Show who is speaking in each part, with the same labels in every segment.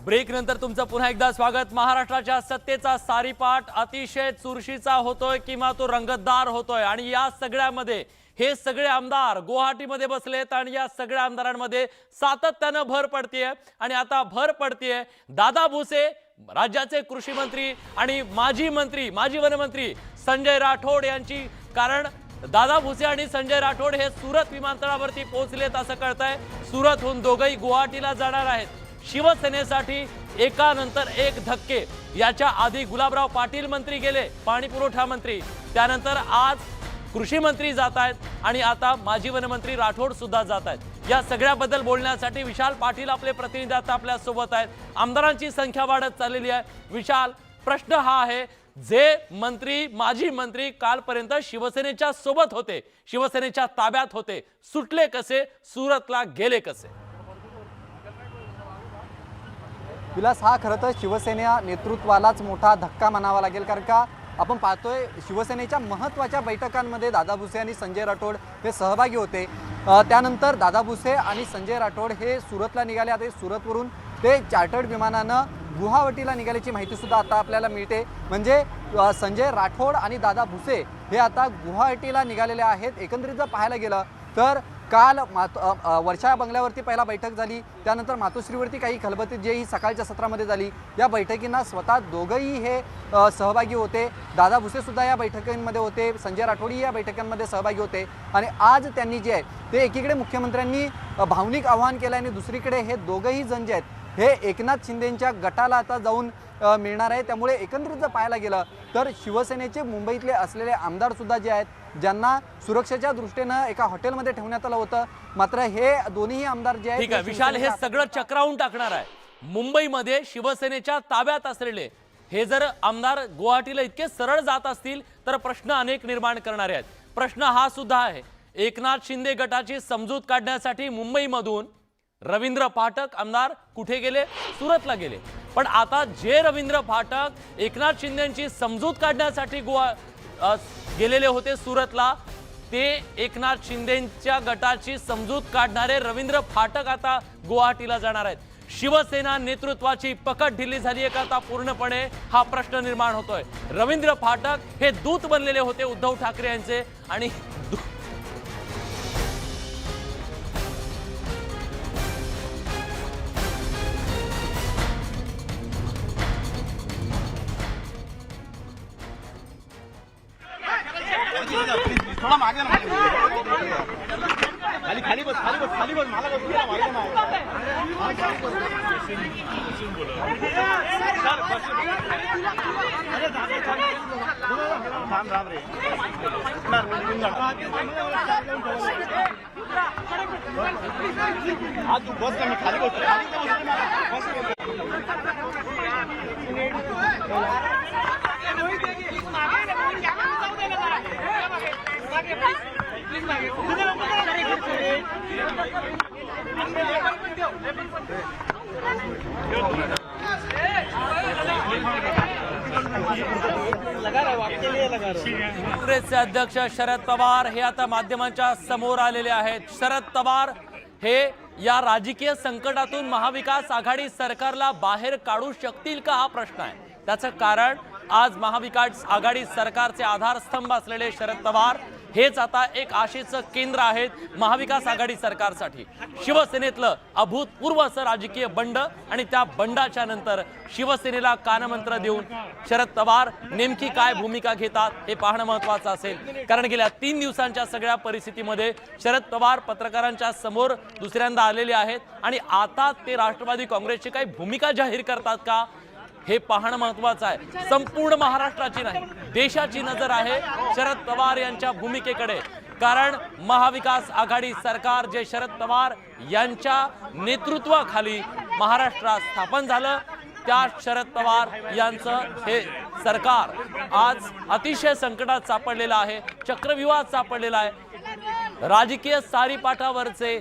Speaker 1: Break नंतर तुमचं पुन्हा एकदा स्वागत। महाराष्ट्राच्या सत्तेचा सारीपाट अतिशय चुरशीचा होतोय किंवा तो रंगतदार होतोय आणि या सगळ्यामध्ये हे सगळे आमदार गुवाहाटीमध्ये बसलेत आणि या सगळ्या आमदारांमध्ये सातत्याने भर पडतीये आणि आता भर पडतीये दादा भुसे राज्याचे कृषी मंत्री आणि माजी वनमंत्री संजय राठोड यांची। कारण दादा भुसे आणि संजय राठोड हे सुरत विमानतळावरती पोहोचलेत असं कळतंय। सुरतहून दोघेही गुवाहाटीला जाणार आहेत। शिवसेनेसाठी एकानंतर एक धक्के। याच्या आधी गुलाबराव पाटील मंत्री गेले, पाणी पुरवठा मंत्री, त्यानंतर आज कृषी मंत्री जात आहेत आणि आता माजी वनमंत्री राठोड सुद्धा जात आहेत। या सगळ्याबद्दल बोलण्यासाठी विशाल पाटील आपले प्रतिनिधी आता आपल्या सोबत आहेत। आमदारांची संख्या वाढत चाललेली आहे। विशाल, प्रश्न हा आहे, जे मंत्री माजी मंत्री कालपर्यंत शिवसेनेच्या सोबत होते, शिवसेनेच्या ताब्यात होते, सुटले कसे, सुरतला गेले कसे?
Speaker 2: विलास, हा खरं तर शिवसेना नेतृत्वालाच मोठा धक्का म्हणावा लागेल। कारण का आपण पाहतोय शिवसेनेच्या महत्त्वाच्या बैठकांमध्ये दादा भुसे आणि संजय राठोड हे सहभागी होते। त्यानंतर दादा भुसे आणि संजय राठोड हे सुरतला निघाले। आता सुरतवरून ते चार्टर्ड विमानानं गुवाहाटीला निघाल्याची माहिती सुद्धा आता आपल्याला मिळते। म्हणजे संजय राठोड आणि दादा भुसे हे आता गुवाहाटीला निघालेले आहेत। एकंदरीत जर पाहायला गेलं तर काल वर्षा बंगल्यावरती पहिला बैठक झाली, त्यानंतर मातोश्रीवरती काही खलबती जी ही सकाळच्या सत्रामध्ये झाली। या बैठकींना स्वतः दोघंही हे सहभागी होते। दादा भुसे सुद्धा या बैठकींमध्ये होते, संजय राठोडही या बैठकांमध्ये सहभागी होते। आणि आज त्यांनी जे आहे ते एकीकडे मुख्यमंत्र्यांनी भावनिक आवाहन केलं आणि दुसरीकडे हे दोघंही जण जे आहेत हे एकनाथ शिंदेंच्या गटाला आता जाऊन मिळणार आहे। त्यामुळे एकंदरीत जर पाहायला गेलं तर शिवसेनेचे मुंबईतले असलेले आमदार सुद्धा जे आहेत, ज्यांना सुरक्षेच्या दृष्टीने एका हॉटेलमध्ये ठेवण्यात आलं होतं, मात्र हे दोन्ही आमदार जे आहेत,
Speaker 1: ठीक आहे विशाल, हे सगळं चक्रावून टाकणार आहे। मुंबईमध्ये शिवसेनेच्या ताब्यात असलेले हे जर आमदार गुवाहाटीला इतके सरळ जात असतील तर प्रश्न अनेक निर्माण करणारे आहेत। प्रश्न हा सुद्धा आहे, एकनाथ शिंदे गटाची समजूत काढण्यासाठी मुंबईमधून रवींद्र फाटक आमदार कुठे गेले? सुरतला गेले। पण आता जे रवींद्र फाटक एकनाथ शिंदेंची समजूत काढण्यासाठी गेलेले होते सुरतला, ते एकनाथ शिंदेंच्या गटाची समजूत काढणारे रवींद्र फाटक आता गुवाहाटीला जाणार आहेत। शिवसेना नेतृत्वाची पकड ढिली झाली आहे का आता पूर्णपणे, हा प्रश्न निर्माण होतोय। रवींद्र फाटक हे दूत बनलेले होते उद्धव ठाकरे यांचे आणि
Speaker 3: थोड़ा मागे ना, खाली खाली बस मला बस राम रे आज तू बस का, मी खाली बस
Speaker 1: काँग्रेसचे अध्यक्ष शरद पवार हे आता माध्यमांच्या समोर आलेले आहेत। शरद पवार हे या राजकीय संकटातून महाविकास आघाडी सरकारला बाहेर काढू शकतील का, हा प्रश्न आहे। त्याचं कारण आज महाविकास आघाडी सरकारचे आधारस्तंभ असलेले शरद पवार हेच आता एक आशेचं केंद्र आहेत महाविकास आघाडी सरकारसाठी। शिवसेनेतलं अभूतपूर्व असं राजकीय बंड आणि त्या बंडाच्या नंतर शिवसेनेला कानमंत्र देऊन शरद पवार नेमकी काय भूमिका घेतात हे पाहणं महत्त्वाचं असेल। कारण गेल्या 3 दिवसांच्या सगळ्या परिस्थितीमध्ये शरद पवार पत्रकारांच्या समोर दुसऱ्यांदा आलेले आहेत आणि आता ते राष्ट्रवादी काँग्रेसची काही भूमिका जाहीर करतात का हे पाहणं महत्त्वाचं आहे। संपूर्ण महाराष्ट्राची नाही, देशाची नजर आहे शरद पवार यांच्या भूमिकेकडे। कारण महाविकास आघाडी सरकार जे शरद पवार यांच्या नेतृत्वाखाली महाराष्ट्रात स्थापन झालं, त्या शरद पवार यांचं हे सरकार आज अतिशय संकटात सापडलेलं आहे, चक्रव्यूहात सापडलेलं आहे। राजकीय सारीपाटावरचे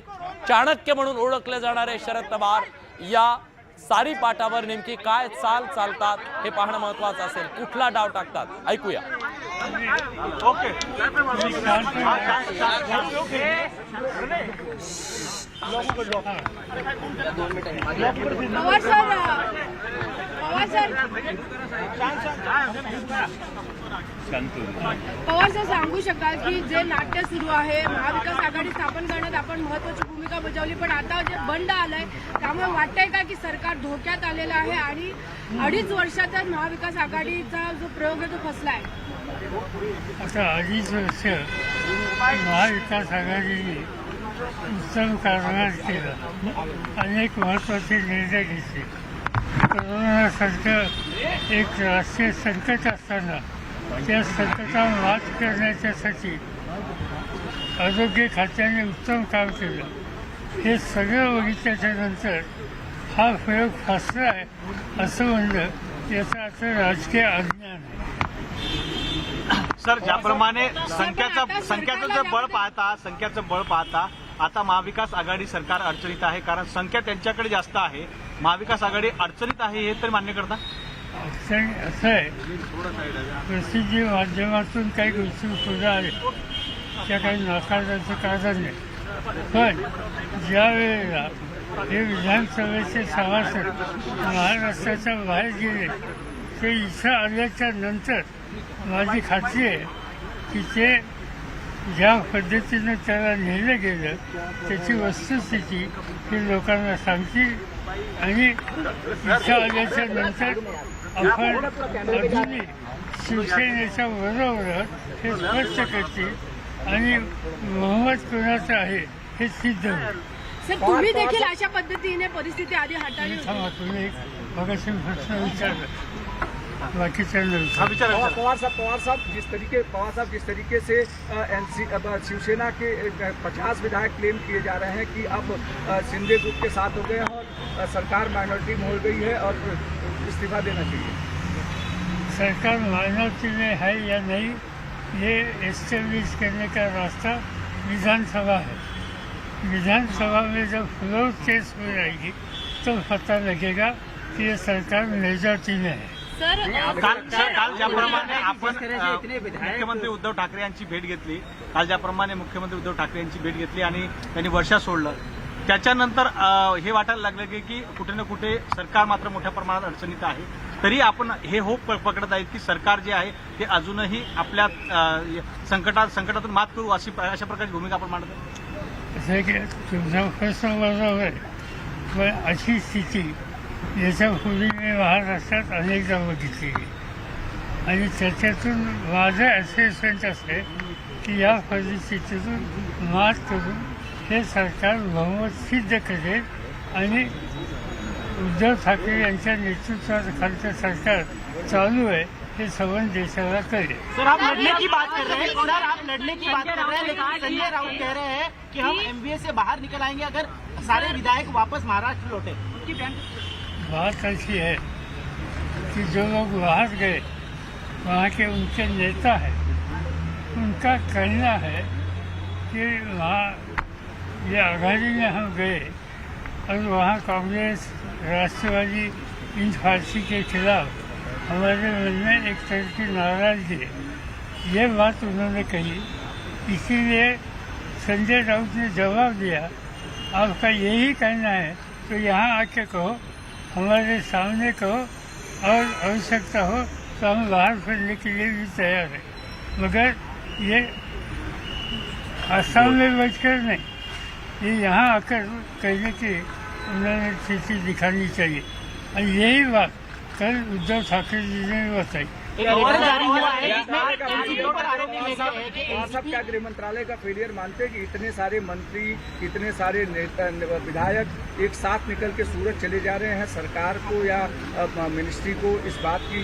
Speaker 1: चाणक्य म्हणून ओळखले जाणारे शरद पवार या सारीपाटावर नेमकी काय चाल चालतात हे पाहणं महत्त्वाचं असेल। कुठला डाव टाकतात ऐकूया।
Speaker 4: पवार सर सांगू शकाल की जे नाट्य सुरू आहे महाविकास आघाडी स्थापन करण्यात आपण महत्वाची भूमिका बजावली, पण आता जे बंड आलंय त्यामुळे वाटतंय का की सरकार धोक्यात आलेलं आहे आणि 2.5 वर्षातच महाविकास आघाडीचा जो प्रयोग आहे तो फसलाय?
Speaker 5: आता 2.5 वर्ष महाविकास आघाडीने उत्तम कारभार केला, अनेक महत्त्वाचे निर्णय घेतले. कोरोनासारखं एक राष्ट्रीय संकट असताना त्या संकटावर मात करण्याच्यासाठी आरोग्य खात्याने उत्तम काम केलं. हे सगळं बघितल्याच्या नंतर हा प्रयोग फसला आहे असं म्हणलं याचा अर्थ राजकीय अज्ञान आहे.
Speaker 3: सर, ज्याप्रमाणे संख्याचं बळ पाहता आता महाविकास आघाडी सरकार अडचणीत आहे, कारण संख्या त्यांच्याकडे जास्त आहे. महाविकास आघाडी अडचणीत आहे हे तर मान्य करता?
Speaker 5: अडचण असं आहे, प्रसिद्धी माध्यमातून काही गोष्टी पुढे आल्या त्या काही नाकारण्याचं कारण नाही. पण ज्या वेळेला हे विधानसभेचे सभासद महाराष्ट्राच्या बाहेर गेले ते इथं आल्याच्या नंतर माझी खात्री आहे की ते ज्या पद्धतीनं त्याला नेलं गेलं त्याची वस्तुस्थिती ही लोकांना सांगतील आणि इथं आल्याच्या नंतर आपण अजूनही शिवसेनेच्या बरोबर हे स्पष्ट करतील आणि बहुमत कोणाचं आहे हे सिद्ध होईल.
Speaker 4: सर, तुम्ही देखील अशा पद्धतीने परिस्थिती आधी हाताळली
Speaker 5: थांबा, तुम्ही मगाशी प्रश्न विचारला, बाकीच्या
Speaker 6: पवार साहब जिस तरीके से शिवसेना के 50 विधायक क्लेम किए जा रहे हैं कि अब शिंदे ग्रुप के साथ हो गए हैं और सरकार माइनॉरिटी में हो गई है और इस्तीफा देना चाहिए.
Speaker 5: सरकार माइनॉरिटी में है या नहीं ये एस्टेब्लिश करने का रास्ता विधानसभा है. विधानसभा में जब फ्लोर टेस्ट हो जाएगी तो पता लगेगा कि ये सरकार मेजॉरिटी में है.
Speaker 3: काल ज्याप्रमाणे आपण मुख्यमंत्री उद्धव ठाकरे यांची भेट घेतली, आणि त्यांनी वर्षा सोडलं, त्याच्यानंतर हे वाटायला लागलं की कुठे ना कुठे सरकार मात्र मोठ्या प्रमाणात अडचणीत आहे. तरी आपण हे होप पकडत आहेत की सरकार जे आहे ते अजूनही आपल्या संकटातून मात करू अशा प्रकारची भूमिका आपण मांडत आहोत.
Speaker 5: असं की तुमचा प्रश्न बरोबर आहे, पण अशी स्थिती याच्यापूर्वी मी महाराष्ट्रात अनेकदा बघितली आणि त्याच्यातून माझं असेसमेंट असं आहे की या परिस्थितीतून मात करून हे सरकार बहुमत सिद्ध करेल आणि उद्धव ठाकरे यांच्या नेतृत्वाखालचं सरकार चालू आहे हे संबंध देशाला कळेल.
Speaker 7: सर, आप लड़ने की बात कर रहे हैं, लेकिन संजय राउत कह रहे हैं कि हम एमबीए से बाहर निकल आएंगे अगर सारे विधायक वापस महाराष्ट्र लौटे.
Speaker 5: बात ऐसी है कि जो लोग बाहर गए वहाँ के उनके नेता हैं, उनका कहना है कि वहाँ ये आघाड़ी में हम गए और वहाँ कांग्रेस राष्ट्रवादी इन पार्टी के खिलाफ हमारे मन में एक तरह की नाराजगी है. ये बात उन्होंने कही, इसीलिए संजय राउत ने जवाब दिया आपका यही कहना है तो यहाँ आके कहो, हमारे सामने कहो, और आवश्यकता हो तो हम बाहर फिरने के लिए भी तैयार हैं. मगर ये आसाम में बैठकर नहीं, ये यहाँ आकर कहने की उन्होंने स्थिति दिखानी चाहिए. और यही बात कल उद्धव ठाकरे जी ने बताई.
Speaker 6: क्या गृह मंत्रालय का फेलियर मानते हैं कि इतने सारे मंत्री, इतने सारे नेता, विधायक एक साथ निकल के सूरत चले जा रहे हैं, सरकार को या मिनिस्ट्री को इस बात की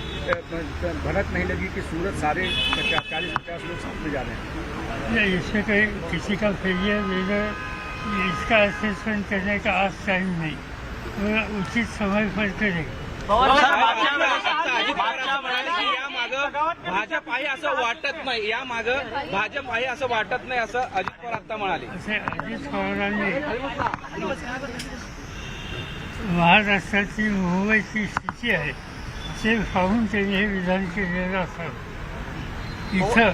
Speaker 6: भनक नहीं लगी कि सूरत सारे 40-50 लोग साथ में जा रहे हैं?
Speaker 5: नहीं, इससे कोई किसी का फेलियर इसका असेसमेंट करने का आज टाइम नहीं, वो उचित समय पर करेगा.
Speaker 8: भाजप आहे असं वाटत नाही, या मागं भाजप आहे असं वाटत नाही असं अजित पवार आता म्हणाले.
Speaker 5: असे अजित पवारांनी महाराष्ट्राची मुंबईची स्थिती आहे ते पाहून त्यांनी हे विधान केलेलं असावं. इथं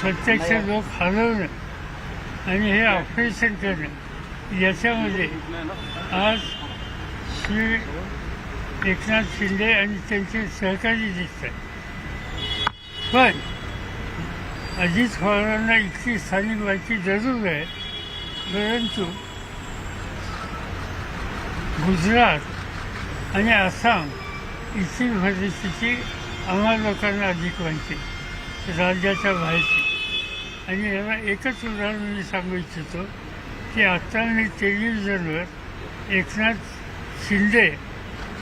Speaker 5: प्रत्यक्ष लोक हलवणं आणि हे ऑपरेशन करणं याच्यामध्ये आज श्री एकनाथ शिंदे आणि त्यांचे सहकारी दिसत आहेत. पण अजित पवारांना इतकी स्थानिक माहिती जरूर आहे, परंतु गुजरात आणि आसाम इथली परिस्थिती आम्हा लोकांना अधिक माहिती राज्याच्या बाहेरची. आणि याला एकच उदाहरण मी सांगू इच्छितो की आत्ता मी टेलिव्हिजनवर एकनाथ शिंदे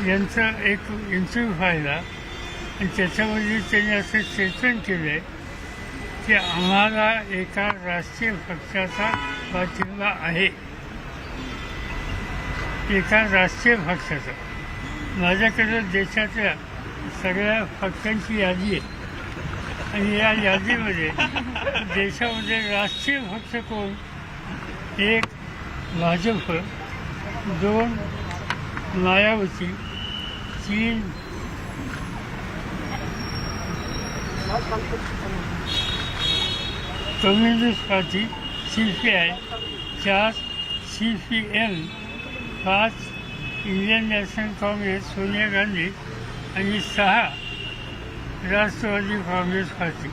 Speaker 5: यांचा एक इंटरव्ह्यू पाहिला आणि त्याच्यामध्ये त्यांनी असं स्टेटमेंट केलं आहे की आम्हाला एका राष्ट्रीय पक्षाचा पाठिंबा आहे, एका राष्ट्रीय पक्षाचा. माझ्याकडे देशातल्या सगळ्या पक्षांची यादी आहे आणि या यादीमध्ये देशामध्ये राष्ट्रीय पक्ष कोण? एक भाजप, दोन मायावती, तीन कम्युनिस्ट पार्टी CPI, चार CPM, पाच इंडियन नॅशनल काँग्रेस सोनिया गांधी आणि सहा राष्ट्रवादी काँग्रेस पार्टी.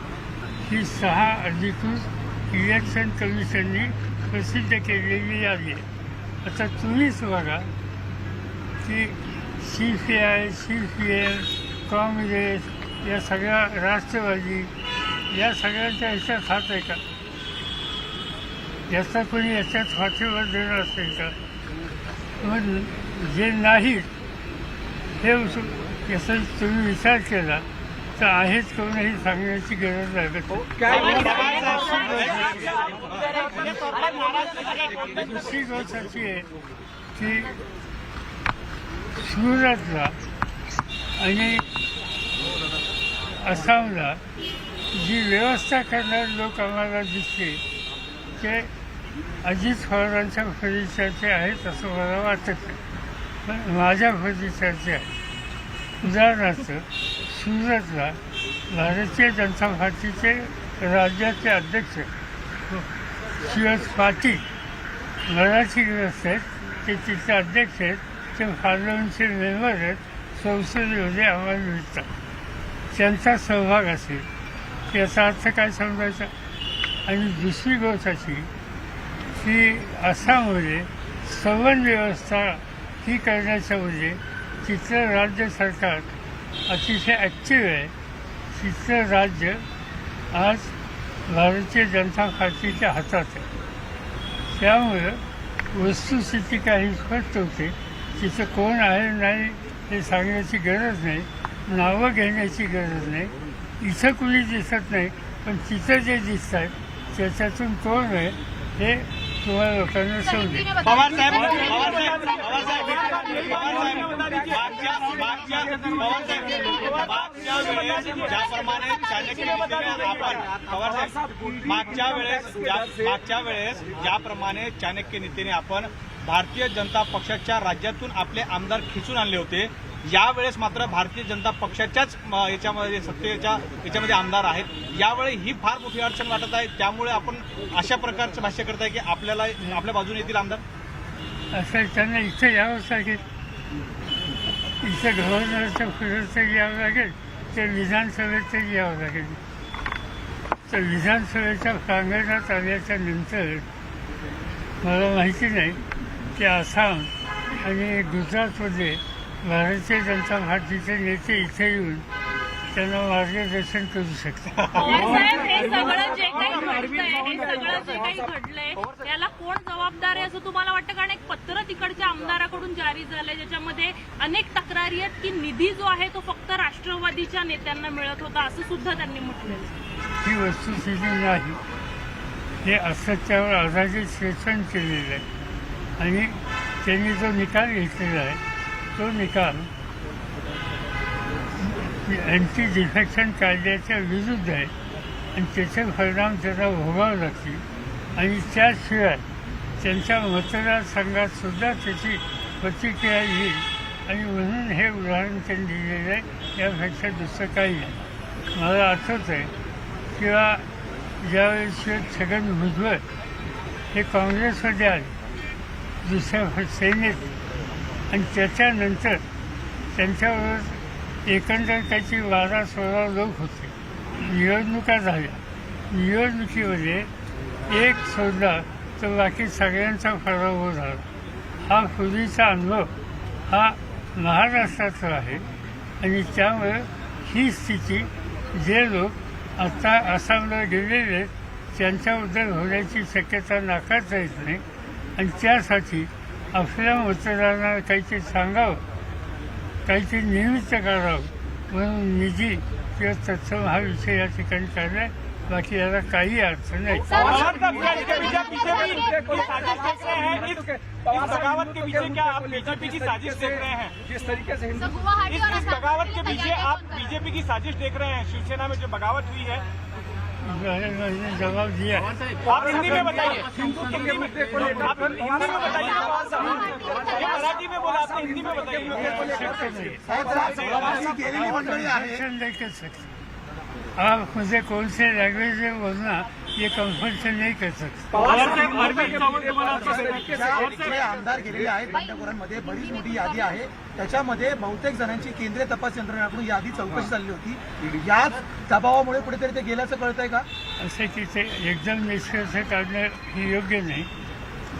Speaker 5: ही सहा अधिकृत इलेक्शन कमिशननी प्रसिद्ध केलेली यादी आहे. आता तुम्हीच बघा की CPI, CPM, काँग्रेस या सगळ्या राष्ट्रवादी या सगळ्यांच्या ह्याच्यात हात आहे का? याचा कोणी याच्यात फाटीवर देणार असेल का? मग जे नाहीत हे याचा तुम्ही विचार केला तर आहेच कोणही सांगण्याची गरज लागत नाही. दुसरी गोष्ट अशी आहे की सुरतला आणि आसामला जी व्यवस्था करणारे लोक आम्हाला दिसते ते अजित पवारांच्या परिचयाचे आहेत असं मला वाटत नाही, पण माझ्या परिचयाचे आहेत. उदाहरणार्थ सुरतला भारतीय जनता पार्टीचे राज्याचे अध्यक्ष शिवस पाटील मराठीग्रस्त आहेत, ते तिथले अध्यक्ष आहेत, ते पार्लमेंटचे मेंबर आहेत, संसदेमध्ये आम्हाला मिळतात. त्यांचा सहभाग असेल याचा अर्थ काय समजायचा? आणि दुसरी गोष्ट अशी की आसाममध्ये सवन व्यवस्था ही करण्याच्यामध्ये तिथलं राज्य सरकार अतिशय ॲक्टिव्ह आहे. तिथलं राज्य आज भारतीय जनता पार्टीच्या हातात आहे. त्यामुळं वस्तुस्थिती काही स्पष्ट होते. तिथं कोण आहे नाही हे सांगण्याची गरज नाही, नावं घेण्याची गरज नाही. इथं कुणी दिसत नाही, पण तिथं जे दिसत आहेत त्याच्यातून कोण आहे हे तुम्हाला लोकांना समजेल.
Speaker 3: मागच्या वेळेस ज्याप्रमाणे चाणक्य नीतीने आपण भारतीय जनता पक्षाच्या राज्यातून आपले आमदार खिचून आणले होते, यावेळेस मात्र भारतीय जनता पक्षाच्याच याच्यामध्ये याच्यामध्ये आमदार आहेत. यावेळी ही फार मोठी अडचण वाटत आहे. त्यामुळे आपण अशा प्रकारचं भाष्य करताय की आपल्याला आपल्या बाजूने येतील आमदार.
Speaker 5: असं त्यांना इथं यावं लागेल, इथं गव्हर्नरच्या फिरतही यावं लागेल, ते विधानसभेतही यावं लागेल. तर विधानसभेच्या प्रांगणात आल्याच्या नंतर मला माहिती नाही की आसाम आणि गुजरातमध्ये भारतीय जनता पार्टीचे नेते इथे येऊन त्यांना मार्गदर्शन करू शकतात.
Speaker 9: हे सगळं जे काही घडलंय याला कोण जबाबदार आहे असं तुम्हाला वाटतं? कारण एक पत्र तिकडच्या आमदाराकडून जारी झालंय ज्याच्यामध्ये अनेक तक्रारी आहेत की निधी जो आहे तो फक्त राष्ट्रवादीच्या नेत्यांना मिळत होता असं सुद्धा त्यांनी म्हटलं.
Speaker 5: ही वस्तुस्थिती नाही, हे असत्यावर आधारित स्टेटमेंट केलेलं आहे. आणि त्यांनी जो निकाल घेतलेला आहे तो निकाल अँटी डिफेक्शन कायद्याच्या विरुद्ध आहे आणि त्याचे परिणाम त्यांना भोगावे लागतील. आणि त्याशिवाय त्यांच्या मतदारसंघात सुद्धा त्याची प्रतिक्रिया येईल. आणि म्हणून हे उदाहरण त्यांनी दिलेलं आहे, यापेक्षा दुसरं काही नाही. मला आठवत आहे किंवा ज्यावेळेस छगन भुजबळ हे काँग्रेसमध्ये आले दुसऱ्या सेनेत आणि त्याच्यानंतर त्यांच्यावर एकंदर त्याची 12-16 लोक होते. निवडणुका झाल्या. निवडणुकीमध्ये एक सोडला तर बाकी सगळ्यांचा पराभव झाला. हा पूर्वीचा अनुभव हा महाराष्ट्राचा आहे आणि त्यामुळे ही स्थिती जे लोक आता आसामला गेलेले आहेत त्यांच्याबद्दल होण्याची शक्यता नाकारता येत नाही आणि त्यासाठी आपल्या मतदारांना काहीतरी सांगावं, काहीतरी निमित्त करावं म्हणून निधी किंवा तत्सम हा विषय या ठिकाणी काढला आहे. बाकी याला काही अर्थ नाही.
Speaker 3: बगावत के पीछे क्या आप बीजेपी की साजिश देख रहे हैं?
Speaker 6: जिस तरीके से हिंदू
Speaker 3: इस बगावत के पीछे आप बीजेपी की साजिश देख रहे हैं? शिवसेना में जो बगावत हुई है,
Speaker 5: मैंने जवाब दिया.
Speaker 3: आप हिंदी में बताइए. हिंदी में आप हिंदी में बताइए. ये मराठी में बोला, आपने हिंदी में बताइए.
Speaker 5: कंपल्सन नहीं कर सकते. आप मुझे कौन से लैंग्वेज में बोलना ये कंपल्सन नहीं कर सकते.
Speaker 7: जे आमदार गेलेले आहेत बंडखोरांमध्ये बरीच मोठी यादी आहे. त्याच्यामध्ये बहुतेक जणांची केंद्रीय तपास यंत्रणेकडून यादी चौकशी झाली होती. याच दबावामुळे कुठेतरी ते गेल्याचं कळतंय का?
Speaker 5: असं की ते एकदम निष्कर्ष काढणं हे योग्य नाही.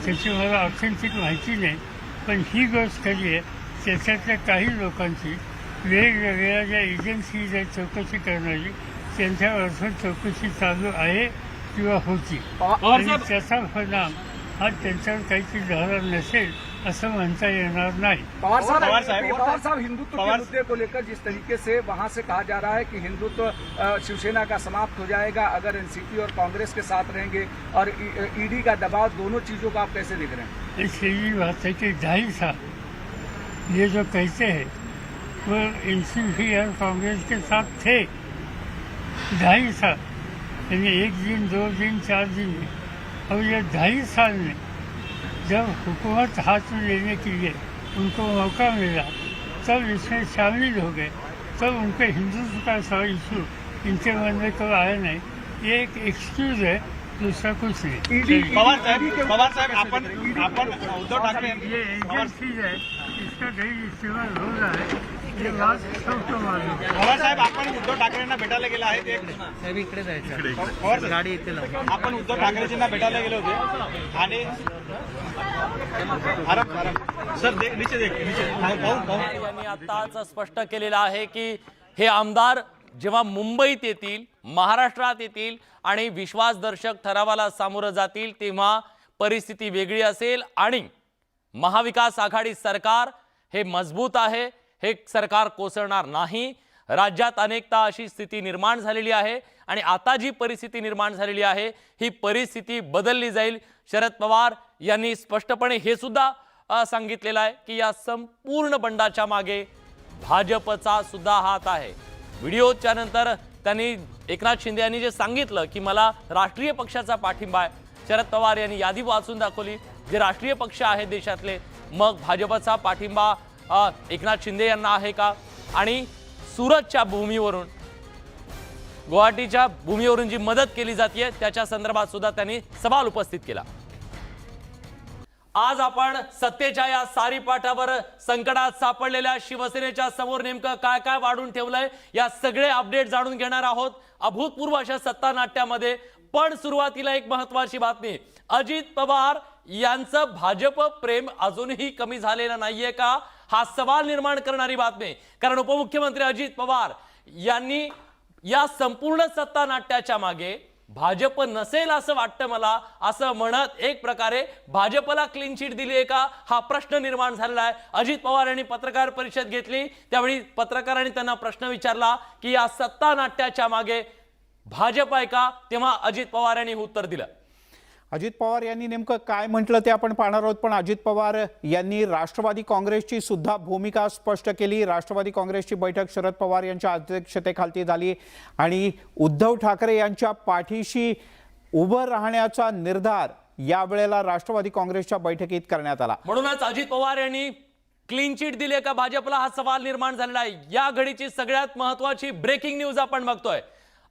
Speaker 5: त्याची मला ऑथेंटिक माहिती नाही. पण ही गोष्ट खरी आहे. त्याच्यातल्या काही लोकांची वेगवेगळ्या ज्या एजन्सीज आहेत चौकशी करणारी त्यांच्यावर चौकशी चालू आहे किंवा होती आणि त्याचा परिणाम हा त्यांच्यावर काहीतरी झाला नसेल असं म्हणता येणार नाही.
Speaker 6: पवार साहब हिंदुत्व के मुद्दे को लेकर जिस तरीके से वहां से कहा जा रहा है कि हिंदुत्व शिवसेना का समाप्त हो जाएगा अगर एनसीपी और कांग्रेस के साथ रहेंगे और ईडी का दबाव, दोनों चीजों को आप कैसे देख रहे हैं?
Speaker 5: इसलिए ये बात है कि 2.5 साल ये जो कहते हैं वो एनसीपी और कांग्रेस के साथ थे. 2.5 साल यानी 1 दिन 2 दिन 4 दिन में. और ये 2.5 साल में जब हुकूमत हाथ में लेने के लिए उनको मौका मिला तब इसमें शामिल हो गए. तब उनके हिंदुत्व का सारा इशू इनके मन में कभी आया नहीं. ये एक एक्सक्यूज है, दूसरा कुछ नहीं.
Speaker 3: पवार साहेब आपण उद्धव ठाकरे
Speaker 5: ये एजेंसी है इसका कहीं इस्तेमाल हो रहा है ये बात सबको मालूम है.
Speaker 3: पवार साहेब आपण उद्धव ठाकरेंना भेटायला गेला आहे. इकडे जायचं गाडी इथे लावून आपण उद्धव ठाकरेजींना भेटायला गेले होते आणि सर नीचे
Speaker 1: यांनी आताच स्पष्ट केलेलं आहे की हे आमदार जेव्हा मुंबईत येतील, महाराष्ट्रात येतील आणि विश्वासदर्शक ठरावाला सामोरं जातील तेव्हा परिस्थिती वेगळी असेल आणि महाविकास आघाडी सरकार हे मजबूत आहे. हे सरकार कोसळणार नाही. राज्यात अनेकदा अशी स्थिती निर्माण झालेली आहे आणि आता जी परिस्थिती निर्माण झालेली आहे ही परिस्थिती बदलली जाईल. शरद पवार यांनी स्पष्टपणे हे सुद्धा सांगितलेलं आहे की या संपूर्ण बंडाच्या मागे भाजपचा सुद्धा हात आहे. व्हिडिओच्या नंतर त्यांनी एकनाथ शिंदे यांनी जे सांगितलं की मला राष्ट्रीय पक्षाचा पाठिंबा आहे. शरद पवार यांनी यादी वाचून दाखवली जे राष्ट्रीय पक्ष आहेत देशातले. मग भाजपचा पाठिंबा एकनाथ शिंदे यांना आहे का? आणि सुरतच्या भूमीवरून, गुवाहाटीच्या भूमीवरून जी मदत केली जाते त्याच्या संदर्भात सुद्धा त्यांनी सवाल उपस्थित केला. आज आपण सत्तेच्या या सारीपाठावर संकटात सापडलेल्या शिवसेनेच्या समोर नेमकं काय काय वाढून ठेवलंय या सगळे अपडेट जाणून घेणार आहोत अभूतपूर्व अशा सत्ता नाट्यामध्ये. पण सुरुवातीला एक महत्त्वाची बातमी. अजित पवार यांचं भाजप प्रेम अजूनही कमी झालेलं नाहीये का हा सवाल निर्माण करणारी बातमी. कारण उपमुख्यमंत्री अजित पवार यांनी या संपूर्ण सत्ता नाट्याच्या मागे भाजप नसेल असं वाटतं मला असं म्हणत एक प्रकारे भाजपला क्लीन चिट दिली आहे का हा प्रश्न निर्माण झालेला आहे. अजित पवार यांनी पत्रकार परिषद घेतली त्यावेळी पत्रकारांनी त्यांना प्रश्न विचारला की या सत्ता नाट्याच्या मागे भाजप आहे का, तेव्हा अजित पवार यांनी उत्तर दिलं.
Speaker 10: अजित पवार यांनी नेमकं काय म्हटलं ते आपण पाहणार आहोत. पण अजित पवार यांनी राष्ट्रवादी काँग्रेसची सुद्धा भूमिका स्पष्ट केली. राष्ट्रवादी काँग्रेसची बैठक शरद पवार यांच्या अध्यक्षतेखाली झाली आणि उद्धव ठाकरे यांच्या पाठीशी उभं राहण्याचा निर्धार यावेळेला राष्ट्रवादी काँग्रेसच्या बैठकीत करण्यात आला.
Speaker 1: म्हणूनच अजित पवार यांनी क्लीन चिट दिली का भाजपला हा सवाल निर्माण झालेला आहे. या घडीची सगळ्यात महत्त्वाची ब्रेकिंग न्यूज आपण बघतोय.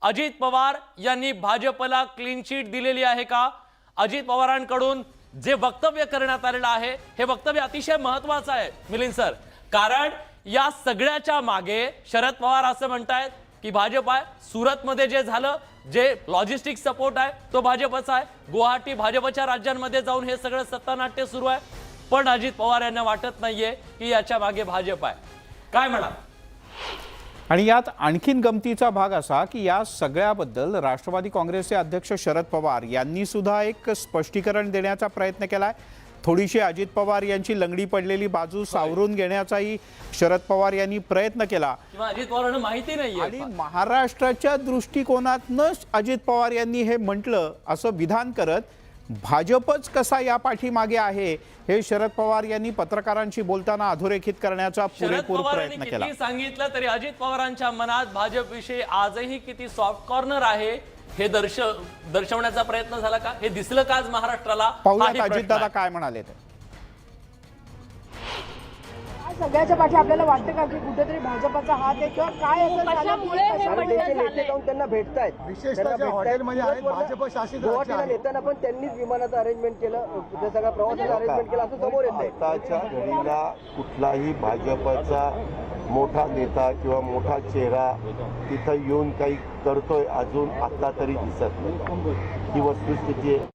Speaker 1: अजित पवार यांनी भाजपला क्लीन चिट दिलेली आहे का? अजित पवारांकडून जे वक्तव्य करण्यात आलेलं आहे हे वक्तव्य अतिशय महत्वाचं आहे मिलिंद सर, कारण या सगळ्याच्या मागे शरद पवार असं म्हणतायत की भाजप आहे. सुरतमध्ये जे झालं, जे लॉजिस्टिक सपोर्ट आहे तो भाजपचा आहे. गुवाहाटी भाजपच्या राज्यांमध्ये जाऊन हे सगळं सत्तानाट्य सुरू आहे. पण अजित पवार यांना वाटत नाहीये की याच्या मागे भाजप आहे. काय म्हणाल?
Speaker 10: आणि यात आणखीन गमतीचा भाग असा की या सगळ्याबद्दल राष्ट्रवादी काँग्रेसचे अध्यक्ष शरद पवार यांनी सुद्धा एक स्पष्टीकरण देण्याचा प्रयत्न केलाय. थोडीशी अजित पवार यांची लंगडी पडलेली बाजू सावरून घेण्याचाही शरद पवार यांनी प्रयत्न केला.
Speaker 1: किंवा अजित पवारांना माहिती नाहीये.
Speaker 10: आणि महाराष्ट्राच्या दृष्टिकोनातनं अजित पवार यांनी हे म्हटलं असं विधान करत भाजपच कसा या पाठीमागे आहे हे शरद पवार यांनी पत्रकारांशी बोलताना अधोरेखित करण्याचा
Speaker 1: शरद
Speaker 10: पुरेपूर
Speaker 1: पवारांनी
Speaker 10: प्रयत्न केला.
Speaker 1: किती सांगितलं तरी अजित पवारांच्या मनात भाजपविषयी आजही किती सॉफ्ट कॉर्नर आहे हे दर्शवण्याचा प्रयत्न झाला का? हे दिसलं का आज महाराष्ट्राला?
Speaker 10: पाहूयात अजितदादा काय म्हणाले ते.
Speaker 4: सगळ्याच्या पाठी आपल्याला वाटतं का की कुठेतरी भाजपचा हात आहे किंवा काय असं झालं
Speaker 11: नेते जाऊन त्यांना भेटतायत,
Speaker 7: विशेषतः हॉटेलमध्ये आहेत भाजप शासित राज्य आहे.
Speaker 11: येताना पण त्यांनीच विमानाचं अरेंजमेंट केलं, ते सगळं प्रवासाचं अरेंजमेंट केलं असं समोर येतंय.
Speaker 12: आताच्या घडीला कुठलाही भाजपचा मोठा नेता किंवा मोठा चेहरा तिथं येऊन काही करतोय अजून आता तरी दिसत नाही. ही वस्तुस्थिती आहे.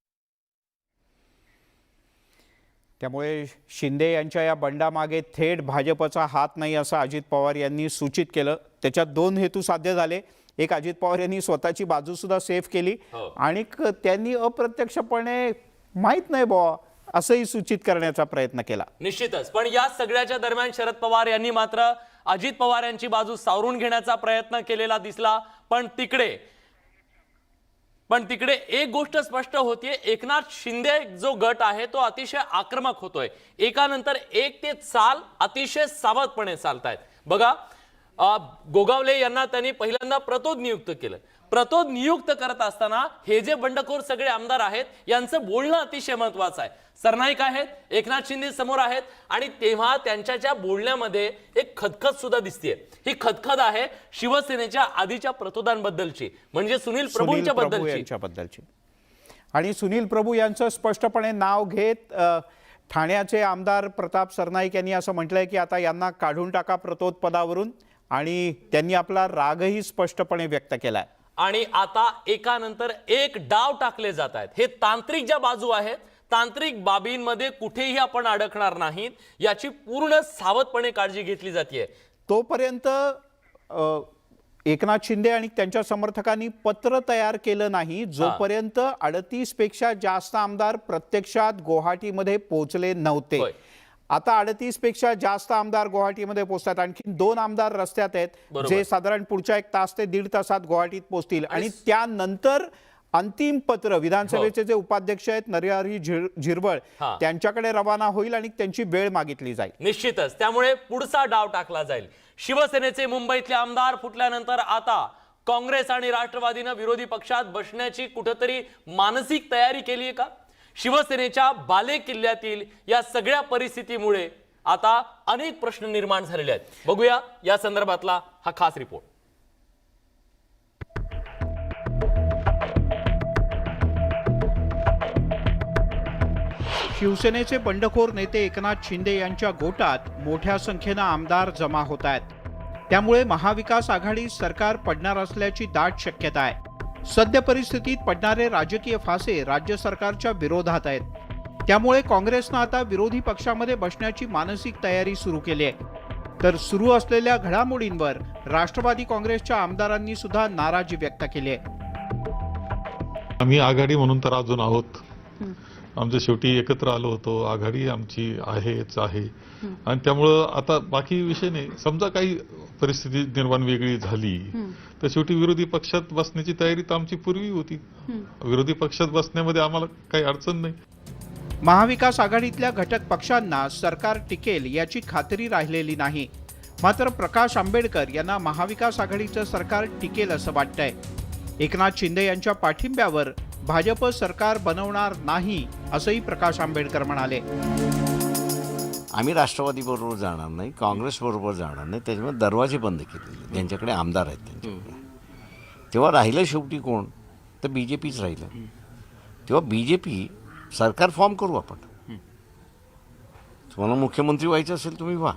Speaker 10: त्यामुळे शिंदे यांच्या या बंडामागे थेट भाजपचा हात नाही असं अजित पवार यांनी सूचित केलं. त्याच्यात दोन हेतू साध्य झाले. एक, अजित पवार यांनी स्वतःची बाजू सुद्धा सेफ केली आणि त्यांनी अप्रत्यक्षपणे माहित नाही बुवा असंही सूचित करण्याचा प्रयत्न केला.
Speaker 1: निश्चितच. पण या सगळ्याच्या दरम्यान शरद पवार यांनी मात्र अजित पवार यांची बाजू सावरून घेण्याचा प्रयत्न केलेला दिसला. पण तिकडे एक गोष्ट स्पष्ट होतीये, एकनाथ शिंदे जो गट आहे तो अतिशय आक्रमक होतोय. एकानंतर एक ते चाल अतिशय सावधपणे चालतायत. बघा, गोगावले यांना त्यांनी पहिल्यांदा प्रतोद नियुक्त केलं. प्रतोद नियुक्त करत असताना हे जे बंडखोर सगळे आमदार आहेत यांचं बोलणं अतिशय महत्वाचं आहे. सरनाईक आहेत, एकनाथ शिंदे समोर आहेत आणि तेव्हा त्यांच्या बोलण्यामध्ये एक खदखद सुद्धा दिसतेय. ही खदखद आहे शिवसेनेच्या आधीच्या प्रतोदांबद्दलची, म्हणजे सुनील प्रभूंच्या बद्दलची.
Speaker 10: आणि सुनील प्रभू यांचं स्पष्टपणे नाव घेत ठाण्याचे आमदार प्रताप सरनाईक यांनी असं म्हटलंय की आता यांना काढून टाका प्रतोद पदावरून, आणि त्यांनी आपला रागही स्पष्टपणे व्यक्त केलाय.
Speaker 1: आणि आता एकानंतर एक डाव टाकले जात आहेत. हे तांत्रिक ज्या बाजू आहेत, तांत्रिक बाबींमध्ये कुठेही आपण अडकणार नाहीत याची पूर्ण सावधपणे काळजी घेतली जाते.
Speaker 10: तोपर्यंत एकनाथ शिंदे आणि त्यांच्या समर्थकांनी पत्र तयार केलं नाही जोपर्यंत 38 पेक्षा जास्त आमदार प्रत्यक्षात गुवाहाटीमध्ये पोहोचले नव्हते. आता 38 पेक्षा जास्त आमदार गुवाहाटीमध्ये पोहोचतात. आणखी 2 आमदार रस्त्यात आहेत, जे साधारण पुढच्या 1 तास ते 1.5 तासात गुवाहाटीत पोहोचतील. आणि त्यानंतर अंतिम पत्र विधानसभेचे जे उपाध्यक्ष आहेत नरहरी झिरवळ त्यांच्याकडे रवाना होईल आणि त्यांची वेळ मागितली जाईल.
Speaker 1: निश्चितच. त्यामुळे पुढचा डाव टाकला जाईल. शिवसेनेचे मुंबईतले आमदार फुटल्यानंतर आता काँग्रेस आणि राष्ट्रवादीनं विरोधी पक्षात बसण्याची कुठेतरी मानसिक तयारी केली आहे का? शिवसेनेच्या बालेकिल्ल्यातील या सगळ्या परिस्थितीमुळे आता अनेक प्रश्न निर्माण झालेले आहेत. बघूया या संदर्भातला हा खास रिपोर्ट.
Speaker 10: शिवसेनेचे बंडखोर नेते एकनाथ शिंदे यांच्या गोटात मोठ्या संख्येनं आमदार जमा होत आहेत. त्यामुळे महाविकास आघाडी सरकार पडणार असल्याची दाट शक्यता आहे. सद्य परिस्थितीत पडणारे राजकीय फासे राज्य सरकारच्या विरोधात आहेत. त्यामुळे काँग्रेसनं आता विरोधी पक्षामध्ये बसण्याची मानसिक तयारी सुरू केली आहे. तर सुरू असलेल्या घडामोडींवर राष्ट्रवादी काँग्रेसच्या आमदारांनी सुद्धा नाराजी व्यक्त केली आहे.
Speaker 13: आम्ही आघाडी म्हणून तर अजून आहोत. आमचं शेवटी एकत्र आलो होतो. आघाडी आमची आहेच आहे आणि त्यामुळं आता बाकी विषय नाही. समजा काही परिस्थिती निर्माण वेगळी झाली तर शेवटी विरोधी पक्षात बसण्याची तयारी तर आमची पूर्वी होती. विरोधी पक्षात बसण्यामध्ये आम्हाला काही अडचण नाही.
Speaker 10: महाविकास आघाडीतल्या घटक पक्षांना सरकार टिकेल याची खात्री राहिलेली नाही. मात्र प्रकाश आंबेडकर यांना महाविकास आघाडीचं सरकार टिकेल असं वाटतंय. एकनाथ शिंदे यांच्या पाठिंब्यावर भाजप सरकार बनवणार नाही असंही प्रकाश आंबेडकर म्हणाले.
Speaker 14: आम्ही राष्ट्रवादी बरोबर जाणार नाही, काँग्रेस बरोबर जाणार नाही. त्याच्यामुळे दरवाजे बंद केलेले. ज्यांच्याकडे आमदार आहेत त्यांच्याकडे. तेव्हा राहिलं शेवटी कोण तर BJPच राहिलं. तेव्हा BJP सरकार फॉर्म करू आपण. तुम्हाला मुख्यमंत्री व्हायचं असेल तुम्ही व्हा,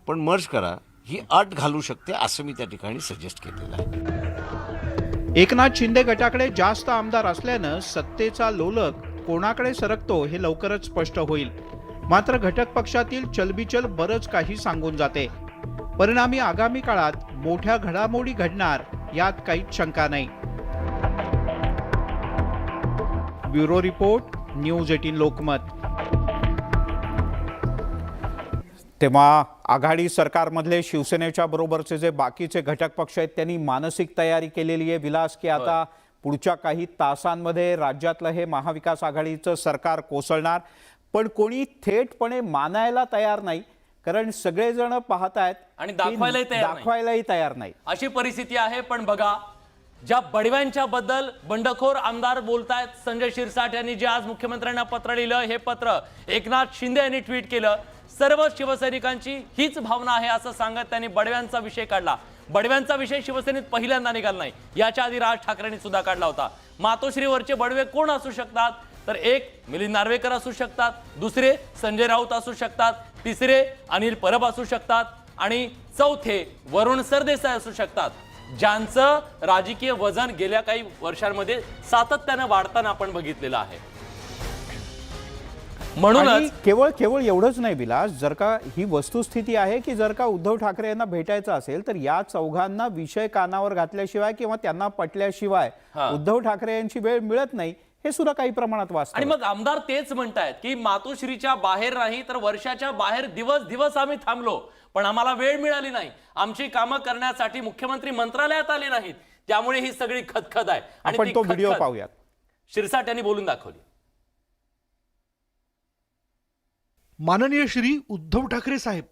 Speaker 14: पण मर्ज करा ही अट घालू शकते असं मी त्या ठिकाणी सजेस्ट केलेलं आहे.
Speaker 10: एकनाथ शिंदे गटाकडे जास्त आमदार असल्यानं सत्तेचा लोलक कोणाकडे सरकतो हे लवकरच स्पष्ट होईल. मात्र घटक पक्षातील चलबिचल बरंच काही सांगून जाते. परिणामी आगामी काळात मोठ्या घडामोडी घडणार यात काहीच शंका नाही. Bureau report, news 18 Lokmat. तेव्हा आघाडी सरकारमधले शिवसेनेच्या बरोबरचे जे बाकीचे घटक पक्ष आहेत त्यांनी मानसिक तयारी केलेली आहे विलास, की आता पुढच्या काही तासांमध्ये राज्यातलं हे महाविकास आघाडीचं सरकार कोसळणार. पण कोणी थेटपणे मानायला तयार नाही, कारण सगळेजण पाहतायत
Speaker 1: आणि
Speaker 10: की दाखवायलाही तयार नाही
Speaker 1: अशी परिस्थिती आहे. पण बघा, ज्या बडव्यांच्या बद्दल बंडखोर आमदार बोलतायत, संजय शिरसाट यांनी जे आज मुख्यमंत्र्यांना पत्र लिहिलं, हे पत्र एकनाथ शिंदे यांनी ट्विट केलं. सर्व शिवसैनिकांची हीच भावना आहे असं सांगत त्यांनी बडव्यांचा विषय काढला. बडव्यांचा विषय शिवसेनेत पहिल्यांदा निघाला नाही, याच्या आधी राज ठाकरेंनी सुद्धा काढला होता. मातोश्रीवरचे बडवे कोण असू शकतात? तर एक मिलिंद नार्वेकर असू शकतात, दुसरे संजय राऊत असू शकतात, तिसरे अनिल परब असू शकतात आणि चौथे वरुण सरदेसाई असू शकतात, ज्यांचं राजकीय वजन गेल्या काही वर्षांमध्ये सातत्यानं वाढताना आपण बघितलेलं आहे. म्हणूनच
Speaker 10: केवळ एवढंच नाही विलास, जर का ही वस्तुस्थिती आहे की जर का उद्धव ठाकरे यांना भेटायचं असेल तर या चौघांना विषय कानावर घातल्याशिवाय किंवा त्यांना पटल्याशिवाय उद्धव ठाकरे यांची वेळ मिळत नाही, हे सुद्धा काही प्रमाणात वास्तव.
Speaker 1: आणि मग आमदार तेच म्हणतायत की मातोश्रीच्या बाहेर नाही तर वर्षाच्या बाहेर दिवस आम्ही थांबलो, पण आम्हाला वेळ मिळाली नाही. आमची कामं करण्यासाठी मुख्यमंत्री मंत्रालयात आले नाहीत, त्यामुळे ही सगळी खदखद आहे. आणि
Speaker 10: आपण तो व्हिडिओ पाहूयात.
Speaker 1: शिरसाट यांनी बोलून दाखवली.
Speaker 15: माननीय श्री उद्धव ठाकरे साहेब,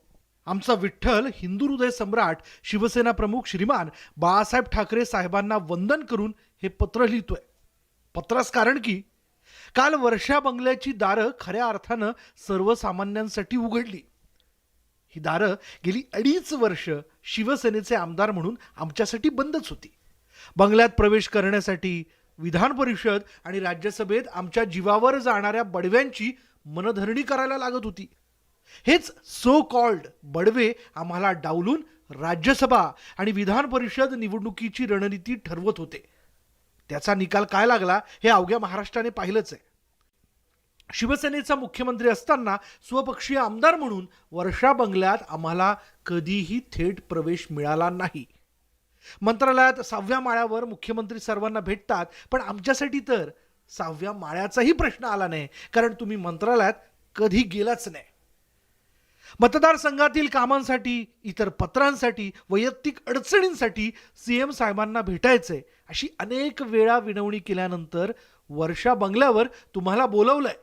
Speaker 15: आमचा विठ्ठल हिंदू हृदय सम्राट शिवसेना प्रमुख श्रीमान बाळासाहेब ठाकरे साहेबांना वंदन करून हे पत्र लिहितोय. पत्रास कारण की काल वर्षा बंगल्याची दारं खऱ्या अर्थानं सर्वसामान्यांसाठी उघडली. ही दारं गेली 2.5 वर्ष शिवसेनेचे आमदार म्हणून आमच्यासाठी बंदच होती. बंगल्यात प्रवेश करण्यासाठी विधान परिषद आणि राज्यसभेत आमच्या जीवावर जाणाऱ्या बडव्यांची मनधरणी करायला लागत होती. हेच सो कॉल्ड बडवे आम्हाला डावलून राज्यसभा आणि विधान परिषद निवडणुकीची रणनीती ठरवत होते. त्याचा निकाल काय लागला हे अवघ्या महाराष्ट्राने पाहिलंच आहे. शिवसेनेचा मुख्यमंत्री असताना स्वपक्षीय आमदार म्हणून वर्षा बंगल्यात आम्हाला कधीही थेट प्रवेश मिळाला नाही. मंत्रालयात 6व्या माळ्यावर मुख्यमंत्री सर्वांना भेटतात, पण आमच्यासाठी तर 6व्या माळ्याचाही प्रश्न आला नाही, कारण तुम्ही मंत्रालयात कधी गेलाच नाही. मतदारसंघातील कामांसाठी, इतर पत्रांसाठी, वैयक्तिक अडचणींसाठी सीएम साहेबांना भेटायचंय अशी अनेक वेळा विनवणी केल्यानंतर वर्षा बंगल्यावर तुम्हाला बोलवलंय